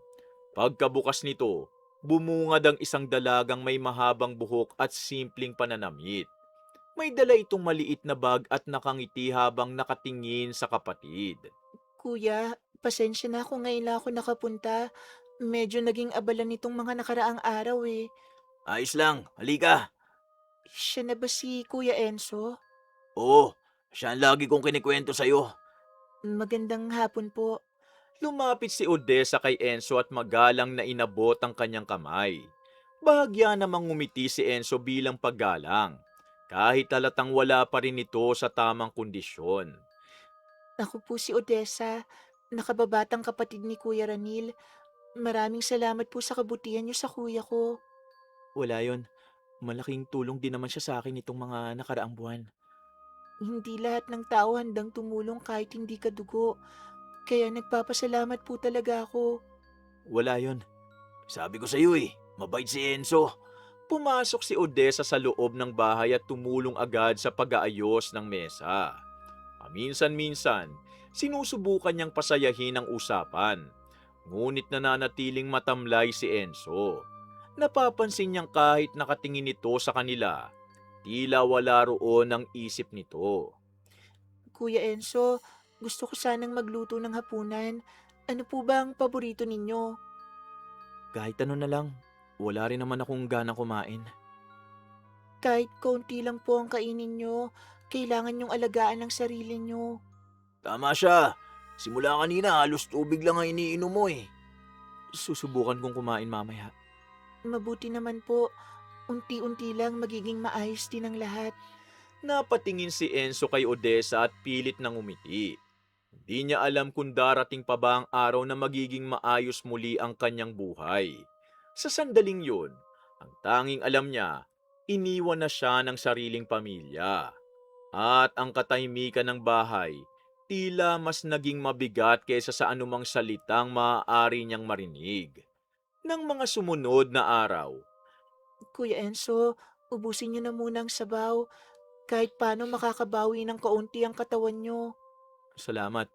Speaker 1: Pagkabukas nito, bumungad ang isang dalagang may mahabang buhok at simpleng pananamit. May dala itong maliit na bag at nakangiti habang nakatingin sa kapatid.
Speaker 2: Kuya, pasensya na kung ngayon lang ako nakapunta. Medyo naging abala nitong mga nakaraang araw eh.
Speaker 3: Ayos lang, halika.
Speaker 2: Siya na ba si Kuya Enzo?
Speaker 3: Oo, siya ang lagi kong kinikwento sa'yo.
Speaker 2: Magandang hapon po.
Speaker 1: Lumapit si Odessa kay Enzo at magalang na inabot ang kanyang kamay. Bahagya namang ngumiti si Enzo bilang paggalang, kahit halatang wala pa rin ito sa tamang kondisyon.
Speaker 2: Ako po si Odessa, nakababatang kapatid ni Kuya Ranil. Maraming salamat po sa kabutihan niyo sa kuya ko.
Speaker 1: Wala yon. Malaking tulong din naman siya sa akin itong mga nakaraang buwan.
Speaker 2: Hindi lahat ng tao handang tumulong kahit hindi ka dugo. Kaya nagpapasalamat po talaga ako.
Speaker 1: Wala yon.
Speaker 3: Sabi ko sa'yo eh, mabait si Enzo.
Speaker 1: Pumasok si Odessa sa loob ng bahay at tumulong agad sa pag-aayos ng mesa. Paminsan-minsan, sinusubukan niyang pasayahin ang usapan. Ngunit nananatiling matamlay si Enzo. Napapansin niyang kahit nakatingin ito sa kanila, tila wala roon ang isip nito.
Speaker 2: Kuya Enzo, gusto ko sanang magluto ng hapunan. Ano po ba ang paborito ninyo?
Speaker 1: Kahit ano na lang, wala rin naman akong ganang kumain.
Speaker 2: Kahit kaunti lang po ang kainin nyo, kailangan nyong alagaan ang sarili nyo.
Speaker 3: Tama siya. Simula kanina halos tubig lang ang iniinom mo eh.
Speaker 1: Susubukan kong kumain mamaya.
Speaker 2: Mabuti naman po, unti-unti lang magiging maayos din ang lahat.
Speaker 1: Napatingin si Enzo kay Odessa at pilit nang umiti. Hindi niya alam kung darating pa ba ang araw na magiging maayos muli ang kanyang buhay. Sa sandaling yun, ang tanging alam niya, iniwan na siya ng sariling pamilya. At ang katahimikan ng bahay, tila mas naging mabigat kaysa sa anumang salitang maaari niyang marinig. Nang mga sumunod na araw,
Speaker 2: Kuya Enzo, ubusin nyo na muna ang sabaw. Kahit paano makakabawi ng kaunti ang katawan nyo.
Speaker 1: salamat.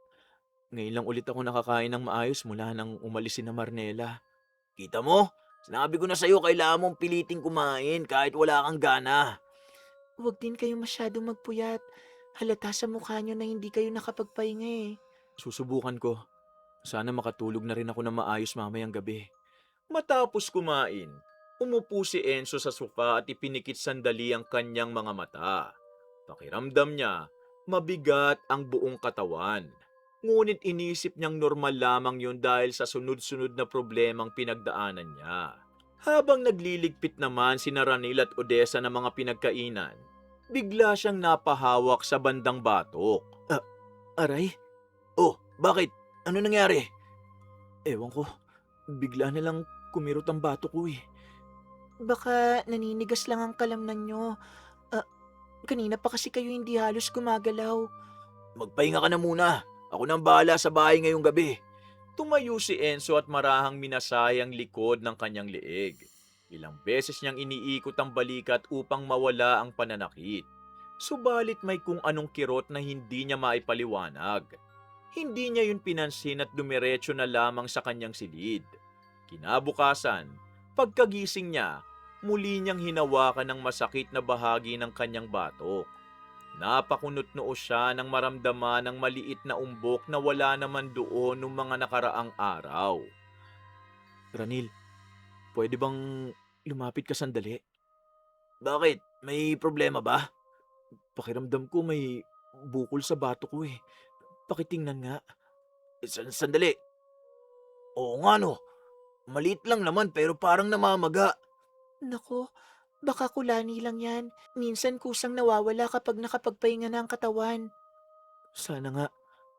Speaker 1: Ngayon lang ulit ako nakakain ng maayos mula nang umalis si na Marnela.
Speaker 3: Kita mo? Sinabi ko na sa'yo kailangan mong piliting kumain kahit wala kang gana.
Speaker 2: Huwag din kayo masyadong magpuyat. Halata sa mukha nyo na hindi kayo nakapagpahinga eh.
Speaker 1: Susubukan ko. Sana makatulog na rin ako na maayos mamayang gabi. Matapos kumain, umupo si Enzo sa sofa at ipinikit sandali ang kanyang mga mata. Pakiramdam niya, mabigat ang buong katawan. Ngunit inisip niyang normal lamang yun dahil sa sunod-sunod na problemang pinagdaanan niya. Habang nagliligpit naman si Ranil at Odessa ng mga pinagkainan, bigla siyang napahawak sa bandang batok.
Speaker 3: Aray? Oh, bakit? Ano nangyari?
Speaker 1: Ewan ko, bigla na lang
Speaker 3: kumirot ang bato ko eh.
Speaker 2: Baka naninigas lang ang kalamnan nyo. Ah, kanina pa kasi kayo hindi halos gumagalaw.
Speaker 3: Magpahinga ka na muna. Ako nang bahala sa bahay ngayong gabi.
Speaker 1: Tumayo si Enzo at marahang minasay ang likod ng kanyang leeg. Ilang beses niyang iniikot ang balikat upang mawala ang pananakit. Subalit may kung anong kirot na hindi niya maipaliwanag. Hindi niya yun pinansin at dumiretso na lamang sa kanyang silid. Kinabukasan, pagkagising niya, muli niyang hinawakan ng masakit na bahagi ng kanyang batok. Napakunot noo siya nang maramdaman ng maliit na umbok na wala naman doon nung mga nakaraang araw.
Speaker 3: Ranil, pwede bang lumapit ka sandali? Bakit? May problema ba? Pakiramdam ko may bukol sa bato ko eh. Pakitingnan nga. Sandali. Oo nga no. Maliit lang naman pero parang namamaga.
Speaker 2: Nako, baka kulani lang yan. Minsan kusang nawawala kapag nakapagpahinga na ang katawan.
Speaker 3: Sana nga.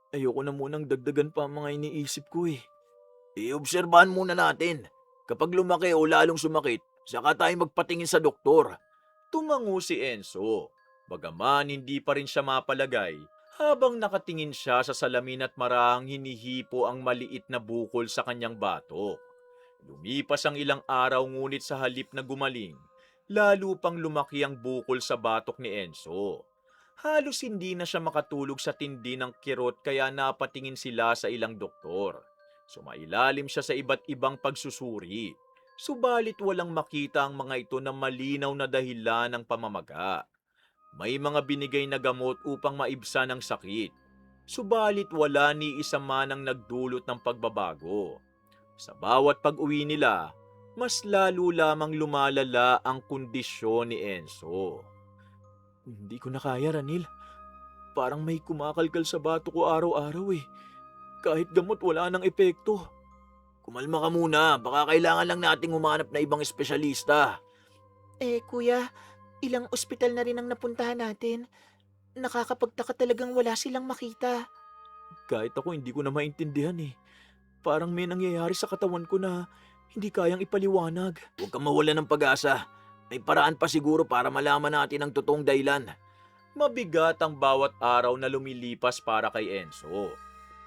Speaker 3: Ayoko na munang dagdagan pa ang mga iniisip ko eh. Iobserbahan muna natin. Kapag lumaki o lalong sumakit, saka tayo magpatingin sa doktor.
Speaker 1: Tumango si Enzo. Bagaman hindi pa rin siya mapalagay, habang nakatingin siya sa salamin at marahang hinihipo ang maliit na bukol sa kanyang batok. Lumipas ang ilang araw ngunit sa halip na gumaling, lalo pang lumaki ang bukol sa batok ni Enzo. Halos hindi na siya makatulog sa tindi ng kirot kaya napatingin sila sa ilang doktor. Sumailalim siya sa iba't ibang pagsusuri. Subalit walang makita ang mga ito na malinaw na dahilan ng pamamaga. May mga binigay na gamot upang maibsan ang sakit. Subalit wala ni isa man ang nagdulot ng pagbabago. Sa bawat pag-uwi nila, mas lalo lamang lumalala ang kondisyon ni Enzo.
Speaker 3: Hindi ko na kaya, Ranil. Parang may kumakalkal sa bato ko araw-araw eh. Kahit gamot wala nang epekto. Kumalma ka muna. Baka kailangan lang nating humanap na ibang espesyalista.
Speaker 2: Kuya, ilang ospital na rin ang napuntahan natin. Nakakapagtaka talagang wala silang makita.
Speaker 3: Kahit ako hindi ko na maintindihan eh. Parang may nangyayari sa katawan ko na hindi kayang ipaliwanag. Huwag kang mawala ng pag-asa. May paraan pa siguro para malaman natin ang totoong dahilan.
Speaker 1: Mabigat ang bawat araw na lumilipas para kay Enzo.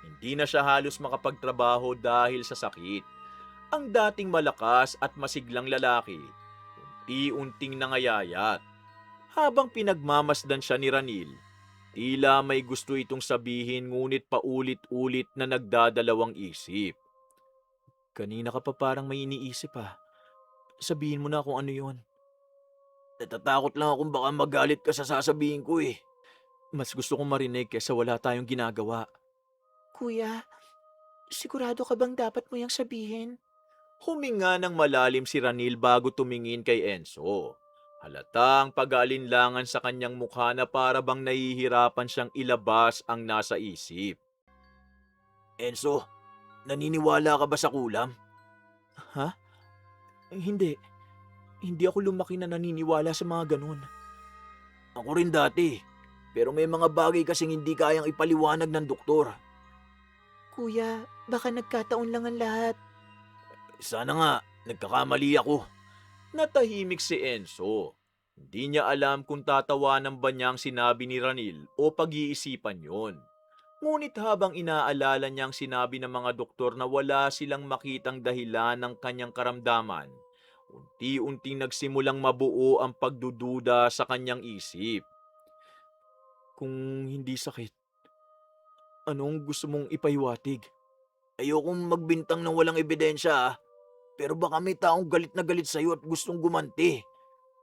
Speaker 1: Hindi na siya halos makapagtrabaho dahil sa sakit. Ang dating malakas at masiglang lalaki, unti-unting nangayayat. Habang pinagmamasdan siya ni Ranil, tila may gusto itong sabihin ngunit paulit-ulit na nagdadalawang isip.
Speaker 3: Kanina ka pa parang may iniisip ah. Sabihin mo na kung ano yon. Natatakot lang akong baka magalit ka sa sasabihin ko eh. Mas gusto kong marinig kaysa wala tayong ginagawa.
Speaker 2: Kuya, sigurado ka bang dapat mo yang sabihin?
Speaker 1: Huminga ng malalim si Ranil bago tumingin kay Enzo. Halatang pag-aalinlangan sa kanyang mukha na para bang nahihirapan siyang ilabas ang nasa isip.
Speaker 3: Enzo, naniniwala ka ba sa kulam? Ha? Hindi. Hindi ako lumaki na naniniwala sa mga ganun. Ako rin dati. Pero may mga bagay kasing hindi kayang ipaliwanag ng doktor.
Speaker 2: Kuya, baka nagkataon lang ang lahat.
Speaker 3: Sana nga, nagkakamali ako.
Speaker 1: Natahimik si Enzo. Hindi niya alam kung tatawanan ba niya ang sinabi ni Ranil o pag-iisipan yon. Ngunit habang inaalala niya ang sinabi ng mga doktor na wala silang makitang dahilan ng kanyang karamdaman, unti-unting nagsimulang mabuo ang pagdududa sa kanyang isip. Kung hindi sakit, anong gusto mong ipahiwatig?
Speaker 3: Ayokong magbintang ng walang ebidensya ah. Pero baka may taong galit na galit sa'yo at gustong gumanti.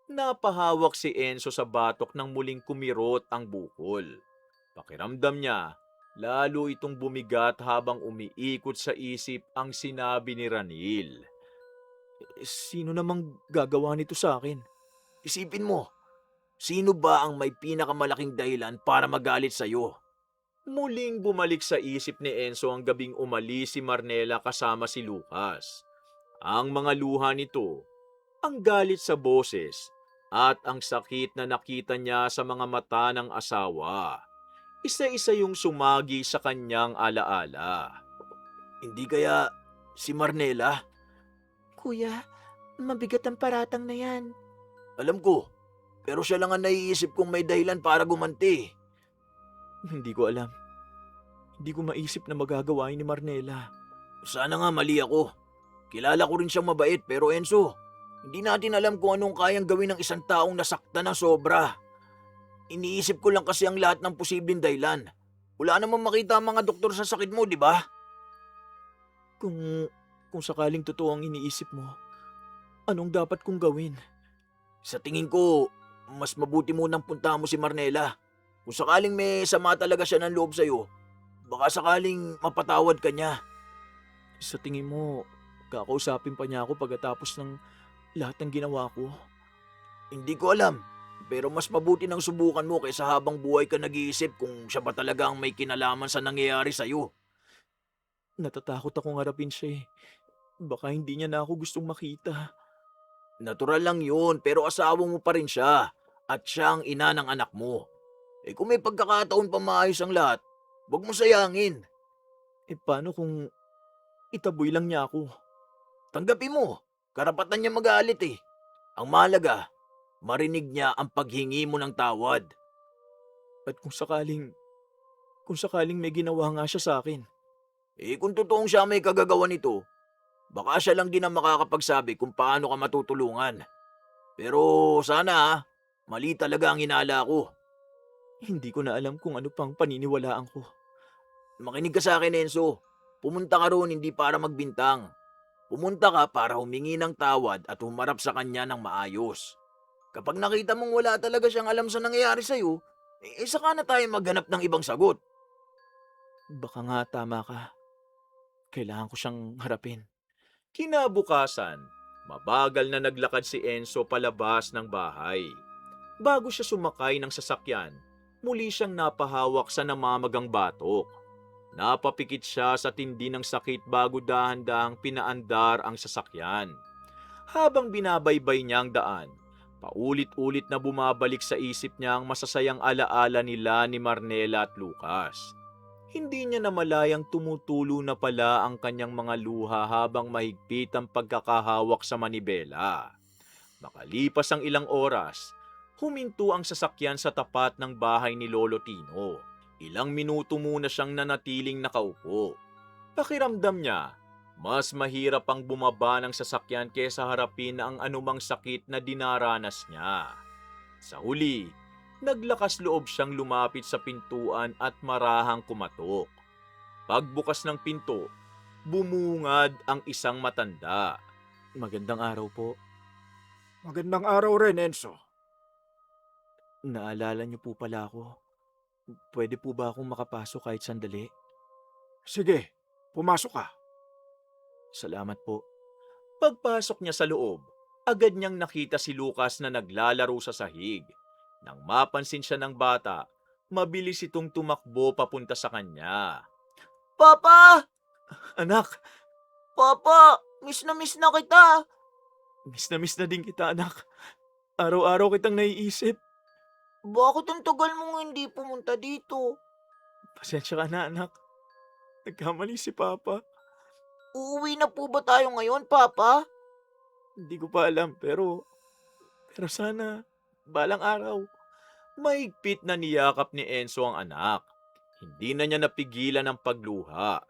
Speaker 1: Napahawak si Enzo sa batok nang muling kumirot ang bukol. Pakiramdam niya, lalo itong bumigat habang umiikot sa isip ang sinabi ni Ranil.
Speaker 3: Sino namang gagawa nito sa akin? Isipin mo, sino ba ang may pinakamalaking dahilan para magalit sa'yo?
Speaker 1: Muling bumalik sa isip ni Enzo ang gabing umalis si Marnela kasama si Lucas. Ang mga luha nito, ang galit sa boses, at ang sakit na nakita niya sa mga mata ng asawa. Isa-isa yung sumagi sa kanyang alaala.
Speaker 3: Hindi kaya si Marnela?
Speaker 2: Kuya, mabigat ang paratang na yan.
Speaker 3: Alam ko, pero siya lang ang naiisip kong may dahilan para gumanti.
Speaker 1: Hindi ko alam. Hindi ko maisip na magagawa yun ni Marnela.
Speaker 3: Sana nga mali ako. Kilala ko rin siyang mabait pero Enzo, hindi natin alam kung anong kayang gawin ng isang taong nasaktan ng sobra. Iniisip ko lang kasi ang lahat ng posibleng dahilan. Wala namang makita ang mga doktor sa sakit mo, di ba?
Speaker 1: Kung sakaling totoo ang iniisip mo, anong dapat kong gawin?
Speaker 3: Sa tingin ko, mas mabuti munang puntahan mo si Marnela. Kung sakaling may sama talaga siya ng loob sa'yo, baka sakaling mapatawad ka niya.
Speaker 1: Sa tingin mo, kakausapin pa niya ako pagkatapos ng lahat ng ginawa ko?
Speaker 3: Hindi ko alam, pero mas mabuti nang subukan mo kaysa habang buhay ka nag-iisip kung siya ba talaga ang may kinalaman sa nangyayari sa'yo.
Speaker 1: Natatakot akong harapin siya eh. Baka hindi niya na ako gustong makita.
Speaker 3: Natural lang yun, pero asawa mo pa rin siya at siya ang ina ng anak mo. Eh kung may pagkakataon pa maayos ang lahat, huwag mo sayangin.
Speaker 1: Eh paano kung itaboy lang niya ako?
Speaker 3: Tanggapin mo, karapatan niya magalit eh. Ang mahalaga, marinig niya ang paghingi mo ng tawad.
Speaker 1: At kung sakaling may ginawa nga siya sa akin,
Speaker 3: Eh kung totoong siya may kagagawa nito, baka siya lang din ang makakapagsabi kung paano ka matutulungan. Pero sana mali talaga ang hinala ko.
Speaker 1: hindi ko na alam kung ano pang paniniwalaan ko.
Speaker 3: Makinig ka sa akin, Enzo. Pumunta ka roon hindi para magbintang. Pumunta ka para humingi ng tawad at humarap sa kanya ng maayos. Kapag nakita mong wala talaga siyang alam sa nangyayari sa'yo, saka na tayo maghanap ng ibang sagot.
Speaker 1: Baka nga tama ka. Kailangan ko siyang harapin.
Speaker 4: Kinabukasan, mabagal na naglakad si Enzo palabas ng bahay. Bago siya sumakay ng sasakyan, muli siyang napahawak sa namamagang batok. Napapikit siya sa tindi ng sakit bago dahan-dahang pinaandar ang sasakyan. Habang binabaybay niya ang daan, paulit-ulit na bumabalik sa isip niya ang masasayang alaala nila ni Marnela at Lucas. Hindi niya namalayang tumutulo na pala ang kanyang mga luha habang mahigpit ang pagkakahawak sa manibela. Makalipas ang ilang oras, huminto ang sasakyan sa tapat ng bahay ni Lolo Tino. Ilang minuto muna siyang nanatiling nakaupo. Pakiramdam niya, mas mahirap ang bumaba ng sasakyan kesa harapin ang anumang sakit na dinaranas niya. Sa huli, naglakas loob siyang lumapit sa pintuan at marahang kumatok. Pagbukas ng pinto, bumungad ang isang matanda.
Speaker 1: Magandang araw po.
Speaker 3: Magandang araw rin, Enzo.
Speaker 1: Naalala niyo po pala ako. Pwede po ba akong makapasok kahit sandali?
Speaker 3: Sige, pumasok ka.
Speaker 1: Salamat po.
Speaker 4: Pagpasok niya sa loob, agad niyang nakita si Lucas na naglalaro sa sahig. Nang mapansin siya ng bata, mabilis itong tumakbo papunta sa kanya.
Speaker 2: Papa!
Speaker 1: Anak!
Speaker 2: Papa! Miss na kita!
Speaker 1: Miss na din kita, anak. Araw-araw kitang naiisip.
Speaker 2: Bakit ang tagal mong hindi pumunta dito?
Speaker 1: Pasensya ka na, anak. Nagkamali si Papa.
Speaker 2: Uuwi na po ba tayo ngayon, Papa?
Speaker 1: Hindi ko pa alam, pero sana, balang araw.
Speaker 4: Mahigpit na niyakap ni Enzo ang anak. Hindi na niya napigilan ang pagluha.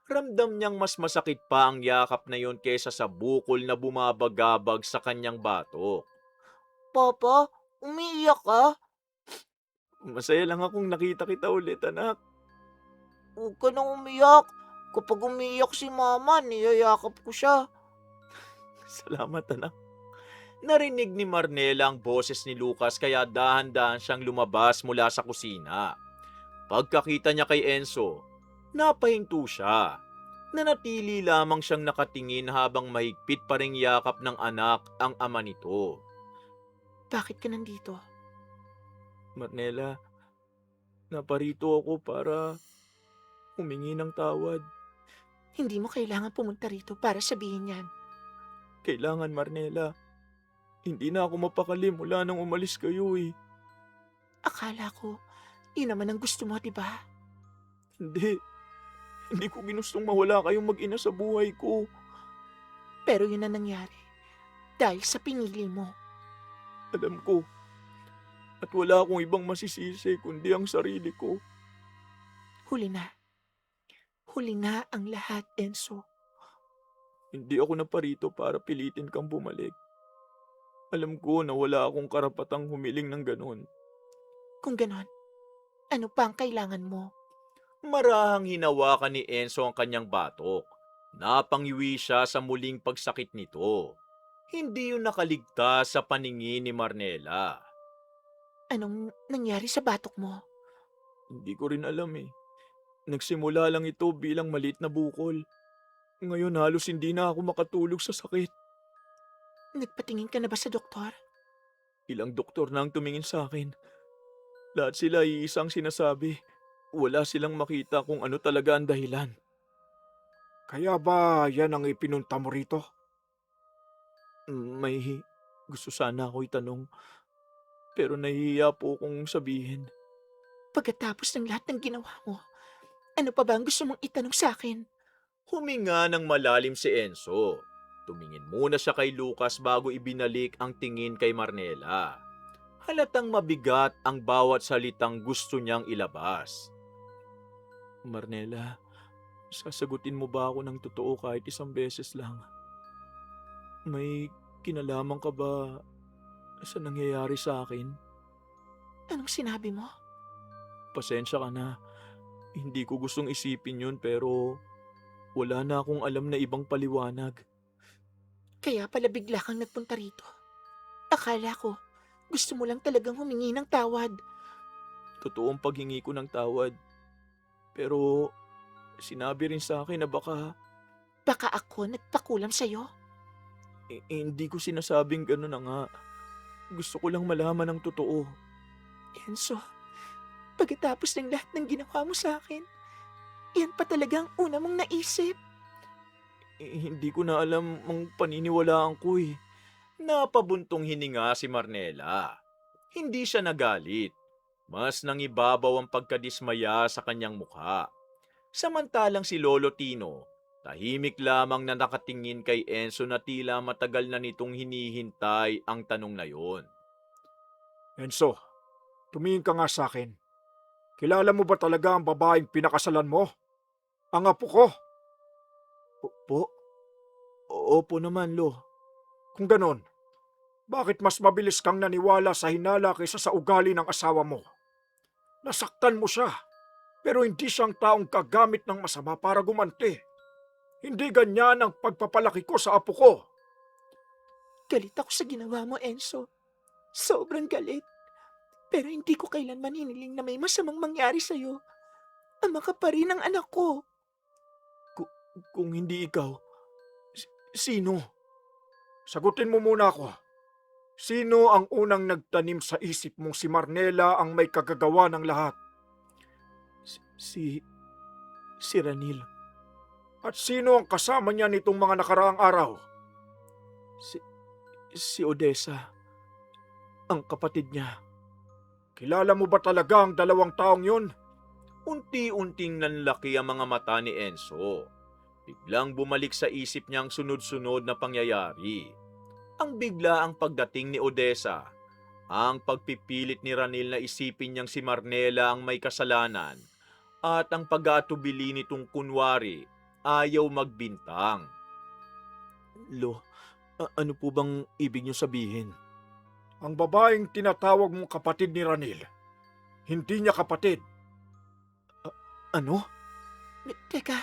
Speaker 4: Ramdam niyang mas masakit pa ang yakap na yon kesa sa bukol na bumabagabag sa kanyang batok.
Speaker 2: Papa, umiiyak ka?
Speaker 1: Masaya lang akong nakita kita ulit, anak.
Speaker 2: Huwag ka nang umiyak. Kapag umiiyak si Mama, niyayakap ko siya.
Speaker 1: Salamat, anak.
Speaker 4: Narinig ni Marnela ang boses ni Lucas kaya dahan-dahan siyang lumabas mula sa kusina. Pagkakita niya kay Enzo, napahinto siya. Nanatili lamang siyang nakatingin habang mahigpit pa ring yakap ng anak ang ama nito.
Speaker 2: Bakit ka nandito?
Speaker 1: Marnela, naparito ako para humingi ng tawad.
Speaker 2: Hindi mo kailangan pumunta rito para sabihin yan.
Speaker 1: Kailangan, Marnela. Hindi na ako mapakali mula nang umalis kayo eh.
Speaker 2: Akala ko, yun naman ang gusto mo, di ba?
Speaker 1: Hindi. Hindi ko ginustong mawala kayong mag-ina sa buhay ko.
Speaker 2: Pero yun na nangyari. Dahil sa pinili mo.
Speaker 3: Alam ko. At wala akong ibang masisisi kundi ang sarili ko.
Speaker 2: Huli na. Huli na ang lahat, Enzo.
Speaker 3: Hindi ako naparito para pilitin kang bumalik. Alam ko na wala akong karapatang humiling ng ganun.
Speaker 2: Kung ganon, ano pa ang kailangan mo?
Speaker 4: Marahang hinawakan ni Enzo ang kanyang batok. Napangiwi siya sa muling pagsakit nito. Hindi yun nakaligtas sa paningin ni Marnela.
Speaker 2: Anong nangyari sa batok mo?
Speaker 3: Hindi ko rin alam eh. Nagsimula lang ito bilang maliit na bukol. Ngayon halos hindi na ako makatulog sa sakit.
Speaker 2: Nagpatingin ka na ba sa doktor?
Speaker 3: Ilang doktor na ang tumingin sa akin. Lahat sila iisang sinasabi. Wala silang makita kung ano talaga ang dahilan.
Speaker 5: Kaya ba yan ang ipinunta mo rito?
Speaker 3: May gusto sana ako itanong. Pero nahihiya po akong sabihin.
Speaker 2: Pagkatapos ng lahat ng ginawa mo, ano pa ba ang gusto mong itanong sa akin?
Speaker 4: Huminga ng malalim si Enzo. Tumingin muna siya kay Lucas bago ibinalik ang tingin kay Marnela. Halatang mabigat ang bawat salitang gusto niyang ilabas.
Speaker 3: Marnela, sasagutin mo ba ako ng totoo kahit isang beses lang? May kinalaman ka ba sa nangyayari sa akin?
Speaker 2: Anong sinabi mo?
Speaker 3: Pasensya ka na. Hindi ko gustong isipin yun pero wala na akong alam na ibang paliwanag.
Speaker 2: Kaya pala bigla kang nagpunta rito. Akala ko, gusto mo lang talagang humingi ng tawad.
Speaker 3: Totoo ang paghingi ko ng tawad. Pero sinabi rin sa akin na baka
Speaker 2: Baka ako nagpakulam sa'yo.
Speaker 3: hindi ko sinasabing gano'n na nga. Gusto ko lang malaman ang totoo.
Speaker 2: Enzo, pagkatapos ng lahat ng ginawa mo sa akin, yan pa talaga ang una mong naisip.
Speaker 3: Hindi ko na alam ang paniniwalaan ko eh.
Speaker 4: Napabuntong hininga si Marnela. Hindi siya nagalit. Mas nangibabaw ang pagkadismaya sa kanyang mukha. Samantalang si Lolo Tino, tahimik lamang na nakatingin kay Enzo na tila matagal na nitong hinihintay ang tanong na yon.
Speaker 5: Enzo, tumingin ka nga sa akin. Kilala mo ba talaga ang babaeng pinakasalan mo? Ang apo ko.
Speaker 3: Po? Opo naman, Lo.
Speaker 5: Kung ganon, bakit mas mabilis kang naniwala sa hinala kaysa sa ugali ng asawa mo? Nasaktan mo siya, pero hindi siyang taong kagamit ng masama para gumanti. Hindi ganyan ang pagpapalaki ko sa apo ko.
Speaker 2: Galit ako sa ginawa mo, Enzo. Sobrang galit. Pero hindi ko kailanman hiniling na may masamang mangyari sa'yo. Ama ka pa rin ng anak ko.
Speaker 3: Kung hindi ikaw, sino?
Speaker 5: Sagutin mo muna ako. Sino ang unang nagtanim sa isip mong si Marnela ang may kagagawa ng lahat?
Speaker 3: Si Ranil.
Speaker 5: At sino ang kasama niya nitong mga nakaraang araw?
Speaker 3: Si Odessa. Ang kapatid niya.
Speaker 5: Kilala mo ba talaga ang dalawang taong yun?
Speaker 4: Unti-unting nanlaki ang mga mata ni Enzo. Biglang bumalik sa isip niya ang sunod-sunod na pangyayari. Ang bigla ang pagdating ni Odessa, ang pagpipilit ni Ranil na isipin niyang si Marnela ang may kasalanan, at ang pag-aatubili nitong kunwari ayaw magbintang.
Speaker 3: Lo, ano po bang ibig niyo sabihin?
Speaker 5: Ang babaeng tinatawag mong kapatid ni Ranil, hindi niya kapatid.
Speaker 3: Ano?
Speaker 2: Teka,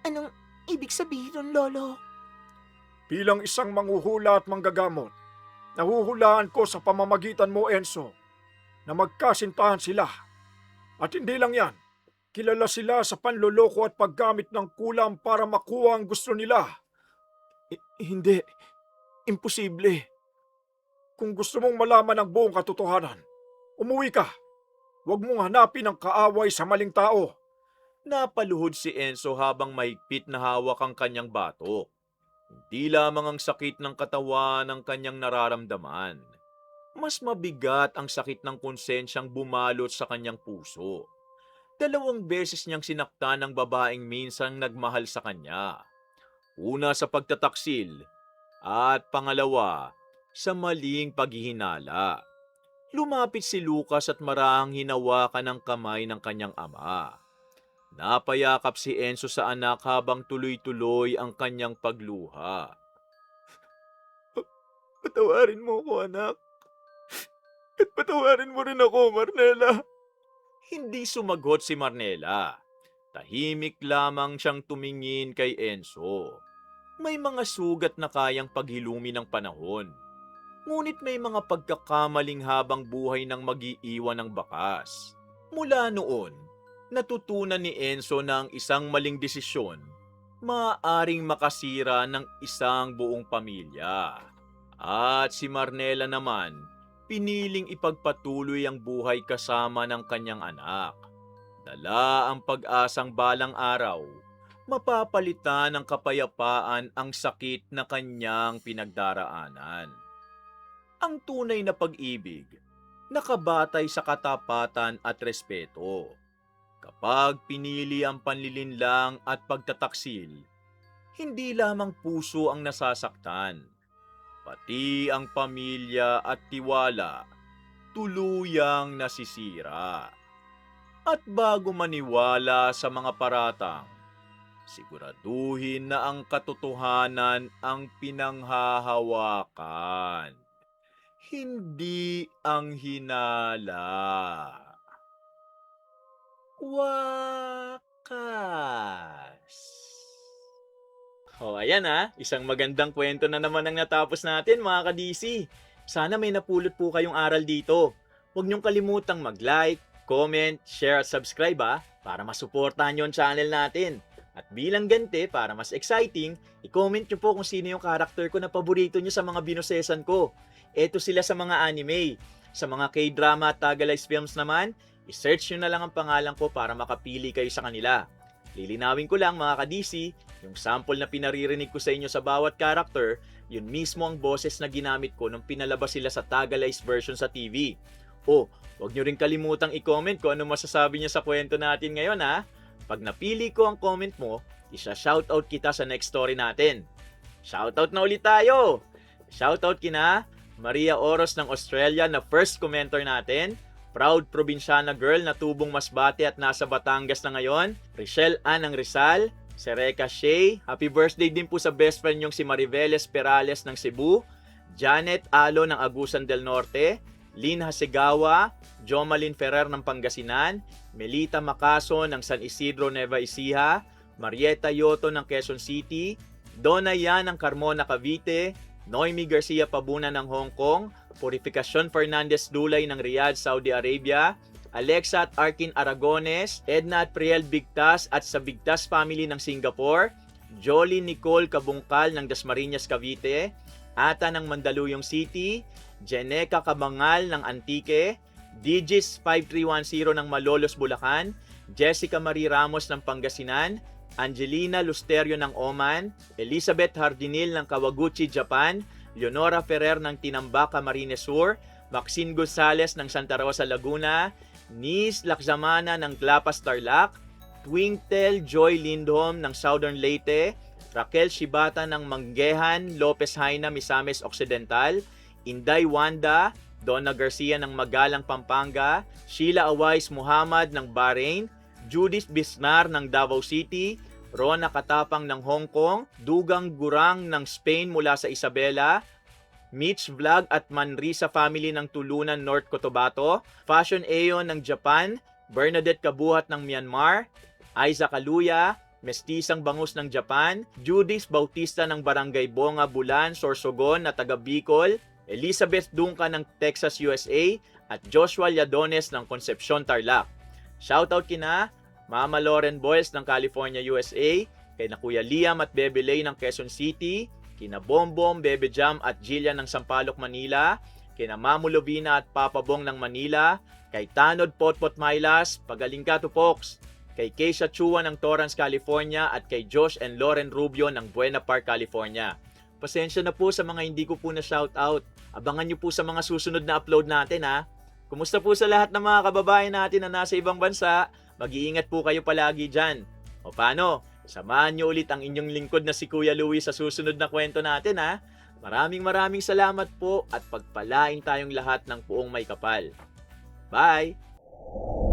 Speaker 2: anong ibig sabihin nun, Lolo?
Speaker 5: Bilang isang manghuhula at manggagamot, nahuhulaan ko sa pamamagitan mo, Enzo, na magkasintahan sila. At hindi lang yan, kilala sila sa panloloko at paggamit ng kulam para makuha ang gusto nila.
Speaker 3: Hindi. Imposible.
Speaker 5: Kung gusto mong malaman ang buong katotohanan, umuwi ka. Huwag mong hanapin ang kaaway sa maling tao.
Speaker 4: Napaluhod si Enzo habang mahigpit na hawak ang kanyang batok. Hindi lamang ang sakit ng katawan ang kanyang nararamdaman. Mas mabigat ang sakit ng konsensyang bumalot sa kanyang puso. 2 beses niyang sinaktan ang babaeng minsang nagmahal sa kanya. Una sa pagtataksil at pangalawa sa maling paghihinala. Lumapit si Lucas at marahang hinawakan ng kamay ng kanyang ama. Napayakap si Enzo sa anak habang tuloy-tuloy ang kanyang pagluha.
Speaker 1: Patawarin mo ko, anak. At patawarin mo rin ako, Marnela.
Speaker 4: Hindi sumagot si Marnela. Tahimik lamang siyang tumingin kay Enzo. May mga sugat na kayang paghilumi ng panahon. Ngunit may mga pagkakamaling habang buhay ng mag-iiwan ng bakas. Mula noon, natutunan ni Enzo na ang isang maling desisyon maaaring makasira ng isang buong pamilya. At si Marnela naman, piniling ipagpatuloy ang buhay kasama ng kanyang anak. Dala ang pag-asang balang araw, mapapalitan ng kapayapaan ang sakit na kanyang pinagdaraanan. Ang tunay na pag-ibig, nakabatay sa katapatan at respeto. Kapag pinili ang panlilinlang at pagtataksil, hindi lamang puso ang nasasaktan, pati ang pamilya at tiwala tuluyang nasisira. At bago maniwala sa mga paratang, siguraduhin na ang katotohanan ang pinanghahawakan, hindi ang hinala. Wakas.
Speaker 1: Ayan isang magandang kwento na naman ang natapos natin mga ka-DC. Sana may napulot po kayong aral dito. Huwag niyong kalimutang mag-like, comment, share at subscribe para masuportahan niyo ang channel natin. At bilang ganti, para mas exciting, i-comment niyo po kung sino yung karakter ko na paborito niyo sa mga binosesan ko. Eto sila sa mga anime. Sa mga K-drama at Tagalized films naman, i-search nyo na lang ang pangalan ko para makapili kayo sa kanila. Lilinawin ko lang mga ka-DC, yung sample na pinaririnig ko sa inyo sa bawat character, yun mismo ang boses na ginamit ko nung pinalabas sila sa Tagalized version sa TV. Huwag nyo rin kalimutang i-comment kung ano masasabi niyo sa kwento natin ngayon Pag napili ko ang comment mo, isa-shoutout kita sa next story natin. Shoutout na ulit tayo! Shoutout kina Maria Oros ng Australia na first commenter natin, proud probinsyana girl na tubong Masbate at nasa Batangas na ngayon, Richelle Ann ng Rizal, Sereka Shea, happy birthday din po sa best friend yung si Mariveles Perales ng Cebu, Janet Alo ng Agusan del Norte, Lynn Hasegawa, Jomalyn Ferrer ng Pangasinan, Melita Macaso ng San Isidro, Nueva Ecija, Marieta Yoto ng Quezon City, Donna Yan ng Carmona, Cavite, Noemi Garcia Pabuna ng Hong Kong, Purificacion Fernandez Dulay ng Riyadh, Saudi Arabia, Alexa at Arkin Aragones, Edna at Priel Bigtas at sa Bigtas family ng Singapore, Jolie Nicole Kabungkal ng Dasmariñas, Cavite, Ata ng Mandaluyong City, Jeneca Kabangal ng Antique, Digis 5310 ng Malolos, Bulacan, Jessica Marie Ramos ng Pangasinan, Angelina Lusterio ng Oman, Elizabeth Hardinil ng Kawaguchi, Japan, Leonora Ferrer ng Tinambaca, Camarines Sur, Maxine Gonzales ng Santa Rosa, Laguna, Nis Lakzamana ng Tlapas, Tarlac, Twingtel Joy Lindholm ng Southern Leyte, Raquel Shibata ng Manggehan, Lopez Haina, Misamis Occidental, Inday Wanda, Donna Garcia ng Magalang, Pampanga, Sheila Awais Muhammad ng Bahrain, Judith Bisnar ng Davao City, Rona Katapang ng Hong Kong, Dugang Gurang ng Spain mula sa Isabela, Mitch Vlog at Manrisa family ng Tulunan, North Cotabato, Fashion Aeon ng Japan, Bernadette Kabuhat ng Myanmar, Aiza Kaluya, Mestisang Bangus ng Japan, Judith Bautista ng Barangay Bonga, Bulan, Sorsogon na taga Bicol, Elizabeth Duncan ng Texas, USA, at Joshua Lladones ng Concepcion, Tarlac. Shoutout kina Mama Lauren Boyles ng California, USA, kay na Kuya Liam at Bebe Lay ng Quezon City, kina Bombom, Bebe Jam at Jillian ng Sampaloc, Manila, kina Mamu Lovina at Papa Bong ng Manila, kay Tanod Potpot Mailas, pagaling ka to Pox, kay Keisha Chua ng Torrance, California, at kay Josh and Lauren Rubio ng Buena Park, California. Pasensya na po sa mga hindi ko po na shoutout. Abangan nyo po sa mga susunod na upload natin Kumusta po sa lahat ng mga kababayan natin na nasa ibang bansa? Mag-iingat po kayo palagi dyan. O paano? Samahan niyo ulit ang inyong lingkod na si Kuya Louie sa susunod na kwento natin ha. Maraming salamat po at pagpalain tayong lahat ng puong may kapal. Bye!